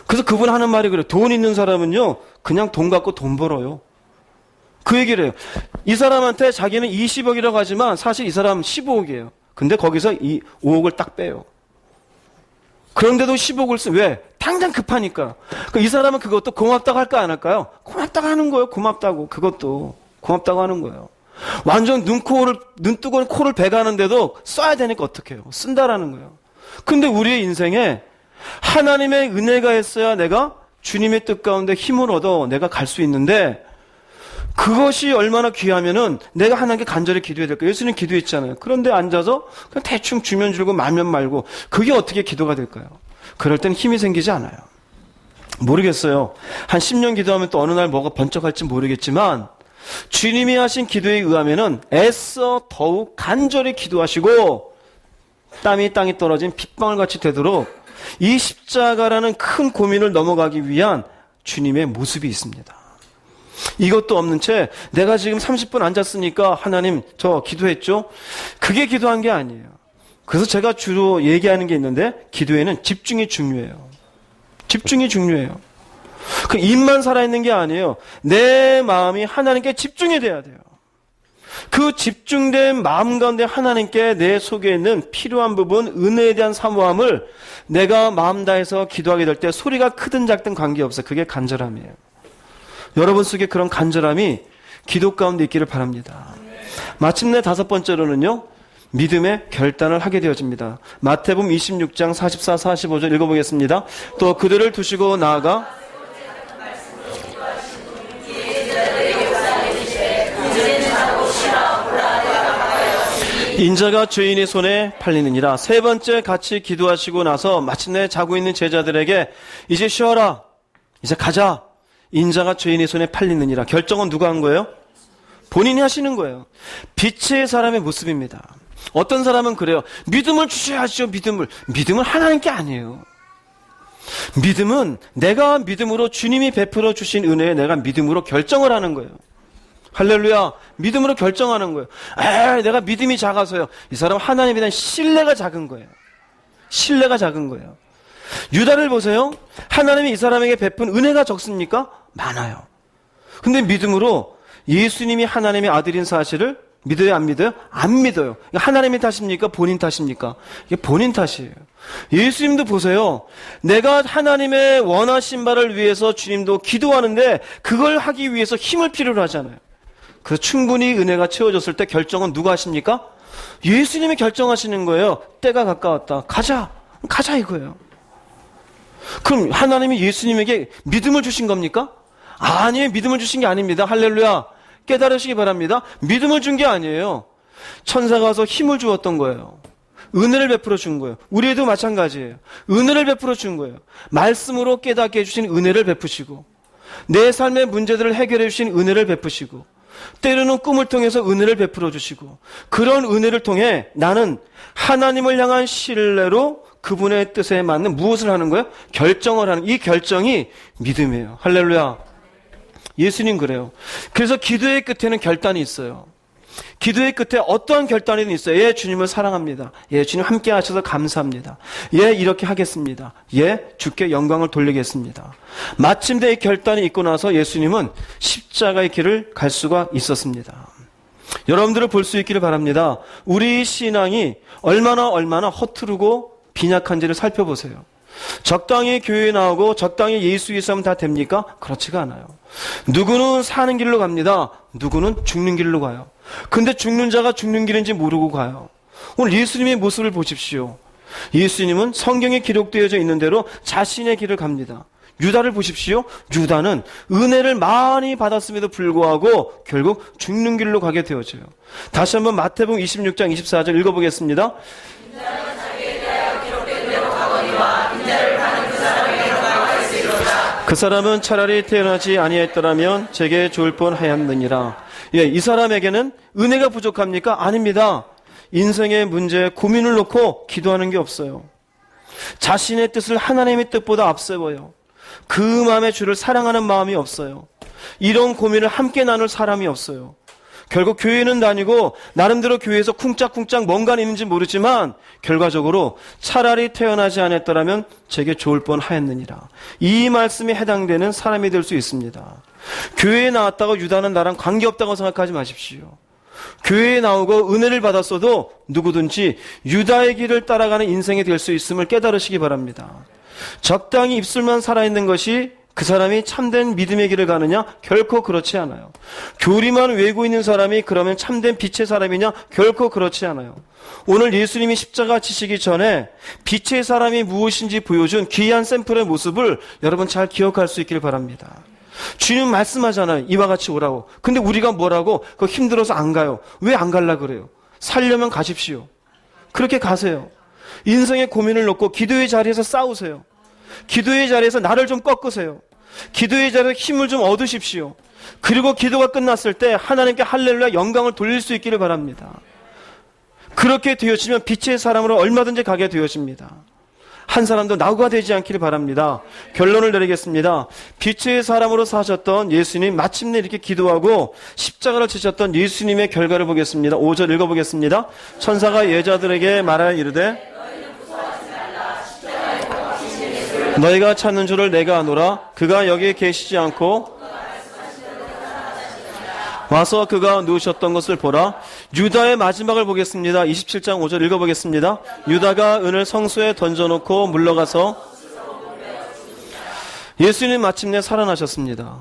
그래서 그분 하는 말이 그래요. 돈 있는 사람은요, 그냥 돈 갖고 돈 벌어요. 그 얘기를 해요. 이 사람한테 자기는 20억이라고 하지만 사실 이 사람은 15억이에요. 근데 거기서 이 5억을 딱 빼요. 그런데도 10억을 쓰, 왜? 당장 급하니까. 이 사람은 그것도 고맙다고 할까 안 할까요? 고맙다고 하는 거예요. 고맙다고. 그것도 고맙다고 하는 거예요. 완전 눈 뜨고 코를 베가는데도 써야 되니까 어떡해요? 쓴다라는 거예요. 근데 우리의 인생에 하나님의 은혜가 있어야 내가 주님의 뜻 가운데 힘을 얻어 내가 갈 수 있는데 그것이 얼마나 귀하면은 내가 하나님께 간절히 기도해야 될까? 예수님 기도했잖아요. 그런데 앉아서 그냥 대충 주면 주고 말면 말고 그게 어떻게 기도가 될까요? 그럴 땐 힘이 생기지 않아요. 모르겠어요. 한 10년 기도하면 또 어느 날 뭐가 번쩍할지 모르겠지만 주님이 하신 기도에 의하면은 애써 더욱 간절히 기도하시고 땀이 땅에 떨어진 핏방울같이 되도록 이 십자가라는 큰 고민을 넘어가기 위한 주님의 모습이 있습니다. 이것도 없는 채 내가 지금 30분 앉았으니까 하나님 저 기도했죠? 그게 기도한 게 아니에요. 그래서 제가 주로 얘기하는 게 있는데 기도에는 집중이 중요해요. 집중이 중요해요. 그 입만 살아있는 게 아니에요. 내 마음이 하나님께 집중이 돼야 돼요. 그 집중된 마음 가운데 하나님께 내 속에 있는 필요한 부분, 은혜에 대한 사모함을 내가 마음 다해서 기도하게 될 때 소리가 크든 작든 관계없어요. 그게 간절함이에요. 여러분 속에 그런 간절함이 기도 가운데 있기를 바랍니다. 마침내 5번째로는요. 믿음의 결단을 하게 되어집니다. 마태복음 26장 44, 45절 읽어보겠습니다. 또 그들을 두시고 나아가 인자가 죄인의 손에 팔리느니라. 세 번째 같이 기도하시고 나서 마침내 자고 있는 제자들에게 이제 쉬어라. 이제 가자. 인자가 죄인의 손에 팔리느니라. 결정은 누가 한 거예요? 본인이 하시는 거예요. 빛의 사람의 모습입니다. 어떤 사람은 그래요. 믿음을 주셔야죠. 믿음을 하나님께 아니에요. 믿음은 내가 믿음으로 주님이 베풀어 주신 은혜에 내가 믿음으로 결정을 하는 거예요. 할렐루야. 믿음으로 결정하는 거예요. 내가 믿음이 작아서요. 이 사람 하나님에 대한 신뢰가 작은 거예요. 신뢰가 작은 거예요. 유다를 보세요. 하나님이 이 사람에게 베푼 은혜가 적습니까? 많아요. 근데 믿음으로 예수님이 하나님의 아들인 사실을 믿어요, 안 믿어요? 안 믿어요. 하나님의 탓입니까? 본인 탓입니까? 이게 본인 탓이에요. 예수님도 보세요. 내가 하나님의 원하신 바를 위해서 주님도 기도하는데 그걸 하기 위해서 힘을 필요로 하잖아요. 그래서 충분히 은혜가 채워졌을 때 결정은 누가 하십니까? 예수님이 결정하시는 거예요. 때가 가까웠다. 가자 이거예요. 그럼 하나님이 예수님에게 믿음을 주신 겁니까? 아니에요. 믿음을 주신 게 아닙니다. 할렐루야. 깨달으시기 바랍니다. 믿음을 준 게 아니에요. 천사가 와서 힘을 주었던 거예요. 은혜를 베풀어 준 거예요. 우리에도 마찬가지예요. 은혜를 베풀어 준 거예요. 말씀으로 깨닫게 해주신 은혜를 베푸시고, 내 삶의 문제들을 해결해 주신 은혜를 베푸시고, 때로는 꿈을 통해서 은혜를 베풀어 주시고, 그런 은혜를 통해 나는 하나님을 향한 신뢰로 그분의 뜻에 맞는 무엇을 하는 거예요? 결정을 하는, 이 결정이 믿음이에요. 할렐루야. 예수님 그래요. 그래서 기도의 끝에는 결단이 있어요. 기도의 끝에 어떠한 결단이든 있어요. 예, 주님을 사랑합니다. 예, 주님 함께 하셔서 감사합니다. 예, 이렇게 하겠습니다. 예, 주께 영광을 돌리겠습니다. 마침내 이 결단이 있고 나서 예수님은 십자가의 길을 갈 수가 있었습니다. 여러분들을 볼 수 있기를 바랍니다. 우리 신앙이 얼마나 허투루고 빈약한지를 살펴보세요. 적당히 교회에 나오고 적당히 예수 위해서 하면 다 됩니까? 그렇지가 않아요. 누구는 사는 길로 갑니다. 누구는 죽는 길로 가요. 근데 죽는 자가 죽는 길인지 모르고 가요. 오늘 예수님의 모습을 보십시오. 예수님은 성경에 기록되어져 있는 대로 자신의 길을 갑니다. 유다를 보십시오. 유다는 은혜를 많이 받았음에도 불구하고 결국 죽는 길로 가게 되어져요. 다시 한번 마태복음 26장 24절 읽어보겠습니다. 그 사람은 차라리 태어나지 아니했더라면 제게 좋을 뻔하였느니라. 예, 이 사람에게는 은혜가 부족합니까? 아닙니다. 인생의 문제에 고민을 놓고 기도하는 게 없어요. 자신의 뜻을 하나님의 뜻보다 앞세워요. 그 마음의 주를 사랑하는 마음이 없어요. 이런 고민을 함께 나눌 사람이 없어요. 결국 교회는 다니고 나름대로 교회에서 쿵짝쿵짝 뭔가 있는지 모르지만 결과적으로 차라리 태어나지 않았더라면 제게 좋을 뻔하였느니라. 이 말씀에 해당되는 사람이 될 수 있습니다. 교회에 나왔다고 유다는 나랑 관계없다고 생각하지 마십시오. 교회에 나오고 은혜를 받았어도 누구든지 유다의 길을 따라가는 인생이 될 수 있음을 깨달으시기 바랍니다. 적당히 입술만 살아있는 것이 그 사람이 참된 믿음의 길을 가느냐? 결코 그렇지 않아요. 교리만 외우고 있는 사람이 그러면 참된 빛의 사람이냐? 결코 그렇지 않아요. 오늘 예수님이 십자가 지시기 전에 빛의 사람이 무엇인지 보여준 귀한 샘플의 모습을 여러분 잘 기억할 수 있길 바랍니다. 주님 말씀하잖아요. 이와 같이 오라고. 근데 우리가 뭐라고? 그거 힘들어서 안 가요. 왜 안 갈라 그래요? 살려면 가십시오. 그렇게 가세요. 인생의 고민을 놓고 기도의 자리에서 싸우세요. 기도의 자리에서 나를 좀 꺾으세요. 기도의 자리에서 힘을 좀 얻으십시오. 그리고 기도가 끝났을 때 하나님께 할렐루야 영광을 돌릴 수 있기를 바랍니다. 그렇게 되어지면 빛의 사람으로 얼마든지 가게 되어집니다. 한 사람도 낙오가 되지 않기를 바랍니다. 결론을 내리겠습니다. 빛의 사람으로 사셨던 예수님, 마침내 이렇게 기도하고 십자가를 지셨던 예수님의 결과를 보겠습니다. 5절 읽어보겠습니다. 천사가 여자들에게 말하여 이르되 너희가 찾는 줄을 내가 아노라. 그가 여기에 계시지 않고 와서 그가 누우셨던 것을 보라. 유다의 마지막을 보겠습니다. 27장 5절 읽어보겠습니다. 유다가 은을 성소에 던져놓고 물러가서 예수님 마침내 살아나셨습니다.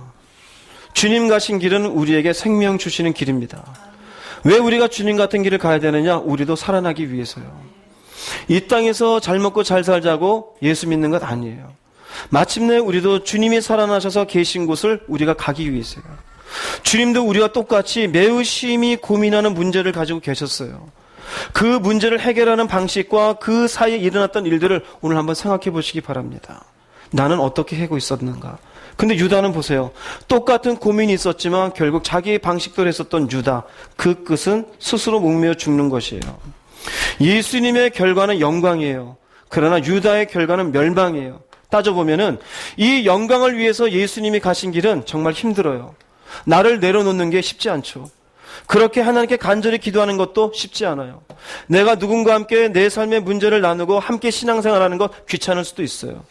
주님 가신 길은 우리에게 생명 주시는 길입니다. 왜 우리가 주님 같은 길을 가야 되느냐? 우리도 살아나기 위해서요. 이 땅에서 잘 먹고 잘 살자고 예수 믿는 것 아니에요. 마침내 우리도 주님이 살아나셔서 계신 곳을 우리가 가기 위해서요. 주님도 우리와 똑같이 매우 심히 고민하는 문제를 가지고 계셨어요. 그 문제를 해결하는 방식과 그 사이에 일어났던 일들을 오늘 한번 생각해 보시기 바랍니다. 나는 어떻게 하고 있었는가? 근데 유다는 보세요. 똑같은 고민이 있었지만 결국 자기의 방식대로 했었던 유다. 그 끝은 스스로 목매어 죽는 것이에요. 예수님의 결과는 영광이에요. 그러나 유다의 결과는 멸망이에요. 따져보면은 이 영광을 위해서 예수님이 가신 길은 정말 힘들어요. 나를 내려놓는 게 쉽지 않죠. 그렇게 하나님께 간절히 기도하는 것도 쉽지 않아요. 내가 누군가와 함께 내 삶의 문제를 나누고 함께 신앙생활하는 것 귀찮을 수도 있어요.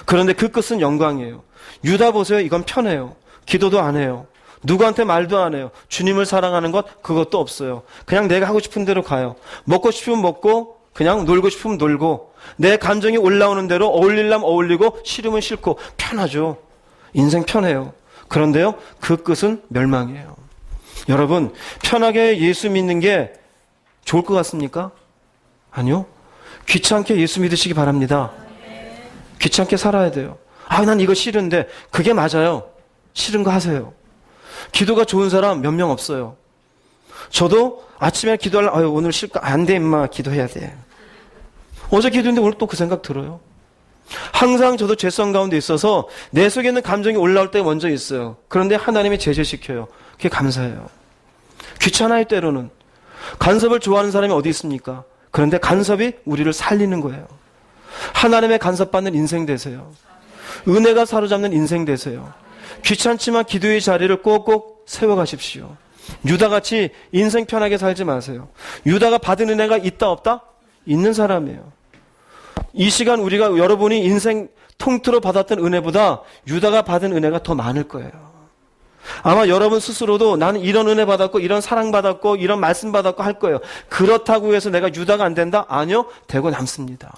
그런데 그 끝은 영광이에요. 유다 보세요. 이건 편해요. 기도도 안 해요. 누구한테 말도 안 해요. 주님을 사랑하는 것 그것도 없어요. 그냥 내가 하고 싶은 대로 가요. 먹고 싶으면 먹고 그냥 놀고 싶으면 놀고 내 감정이 올라오는 대로 어울리려면 어울리고 싫으면 싫고 편하죠. 인생 편해요. 그런데요, 그 끝은 멸망이에요. 여러분, 편하게 예수 믿는 게 좋을 것 같습니까? 아니요. 귀찮게 예수 믿으시기 바랍니다. 귀찮게 살아야 돼요. 난 이거 싫은데 그게 맞아요. 싫은 거 하세요. 기도가 좋은 사람 몇 명 없어요. 저도 아침에 기도하려면 오늘 싫까? 안 돼 임마 기도해야 돼. 어제 기도했는데 오늘 또 그 생각 들어요. 항상 저도 죄성 가운데 있어서 내 속에 있는 감정이 올라올 때 먼저 있어요. 그런데 하나님이 제재시켜요. 그게 감사해요. 귀찮아요 때로는. 간섭을 좋아하는 사람이 어디 있습니까? 그런데 간섭이 우리를 살리는 거예요. 하나님의 간섭받는 인생 되세요. 은혜가 사로잡는 인생 되세요. 귀찮지만 기도의 자리를 꼭꼭 세워가십시오. 유다같이 인생 편하게 살지 마세요. 유다가 받은 은혜가 있다 없다? 있는 사람이에요. 이 시간 우리가 여러분이 인생 통틀어 받았던 은혜보다 유다가 받은 은혜가 더 많을 거예요. 아마 여러분 스스로도 나는 이런 은혜 받았고 이런 사랑 받았고 이런 말씀 받았고 할 거예요. 그렇다고 해서 내가 유다가 안 된다? 아니요. 되고 남습니다.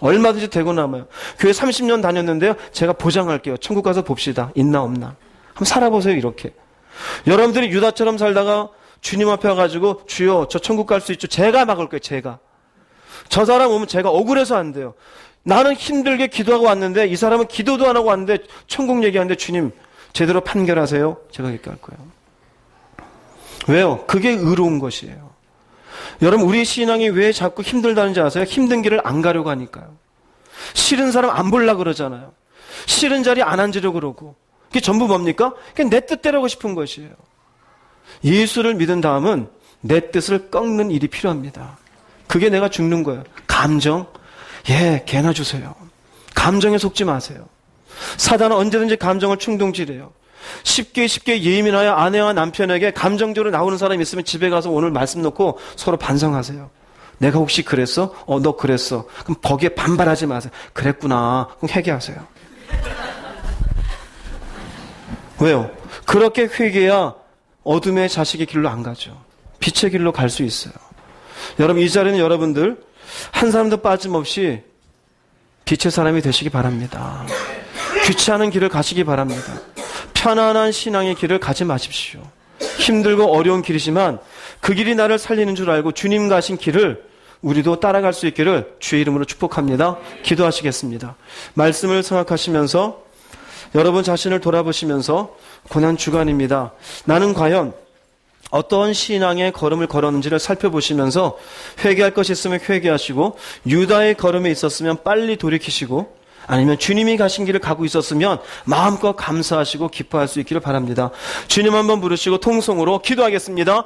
얼마든지 되고 남아요. 교회 30년 다녔는데요. 제가 보장할게요. 천국 가서 봅시다. 있나 없나. 한번 살아보세요. 이렇게. 여러분들이 유다처럼 살다가 주님 앞에 와가지고 주여 저 천국 갈 수 있죠. 제가 막을 거예요. 제가. 저 사람 오면 제가 억울해서 안 돼요. 나는 힘들게 기도하고 왔는데 이 사람은 기도도 안 하고 왔는데 천국 얘기하는데 주님 제대로 판결하세요. 제가 이렇게 할 거예요. 왜요? 그게 의로운 것이에요. 여러분 우리 신앙이 왜 자꾸 힘들다는지 아세요? 힘든 길을 안 가려고 하니까요. 싫은 사람 안 보려고 그러잖아요. 싫은 자리 안 앉으려고 그러고. 그게 전부 뭡니까? 그게 내 뜻대로 하고 싶은 것이에요. 예수를 믿은 다음은 내 뜻을 꺾는 일이 필요합니다. 그게 내가 죽는 거예요. 감정? 개나 주세요. 감정에 속지 마세요. 사단은 언제든지 감정을 충동질해요. 쉽게 예민하여 아내와 남편에게 감정적으로 나오는 사람이 있으면 집에 가서 오늘 말씀 놓고 서로 반성하세요. 내가 혹시 그랬어? 너 그랬어. 그럼 거기에 반발하지 마세요. 그랬구나. 그럼 회개하세요. 왜요? 그렇게 회개해야 어둠의 자식의 길로 안 가죠. 빛의 길로 갈 수 있어요. 여러분 이 자리는 여러분들 한 사람도 빠짐없이 빛의 사람이 되시기 바랍니다. 귀찮은 길을 가시기 바랍니다. 편안한 신앙의 길을 가지 마십시오. 힘들고 어려운 길이지만 그 길이 나를 살리는 줄 알고 주님 가신 길을 우리도 따라갈 수 있기를 주의 이름으로 축복합니다. 기도하시겠습니다. 말씀을 생각하시면서 여러분 자신을 돌아보시면서 고난 주간입니다. 나는 과연 어떤 신앙의 걸음을 걸었는지를 살펴보시면서 회개할 것이 있으면 회개하시고 유다의 걸음에 있었으면 빨리 돌이키시고 아니면 주님이 가신 길을 가고 있었으면 마음껏 감사하시고 기뻐할 수 있기를 바랍니다. 주님 한번 부르시고 통성으로 기도하겠습니다.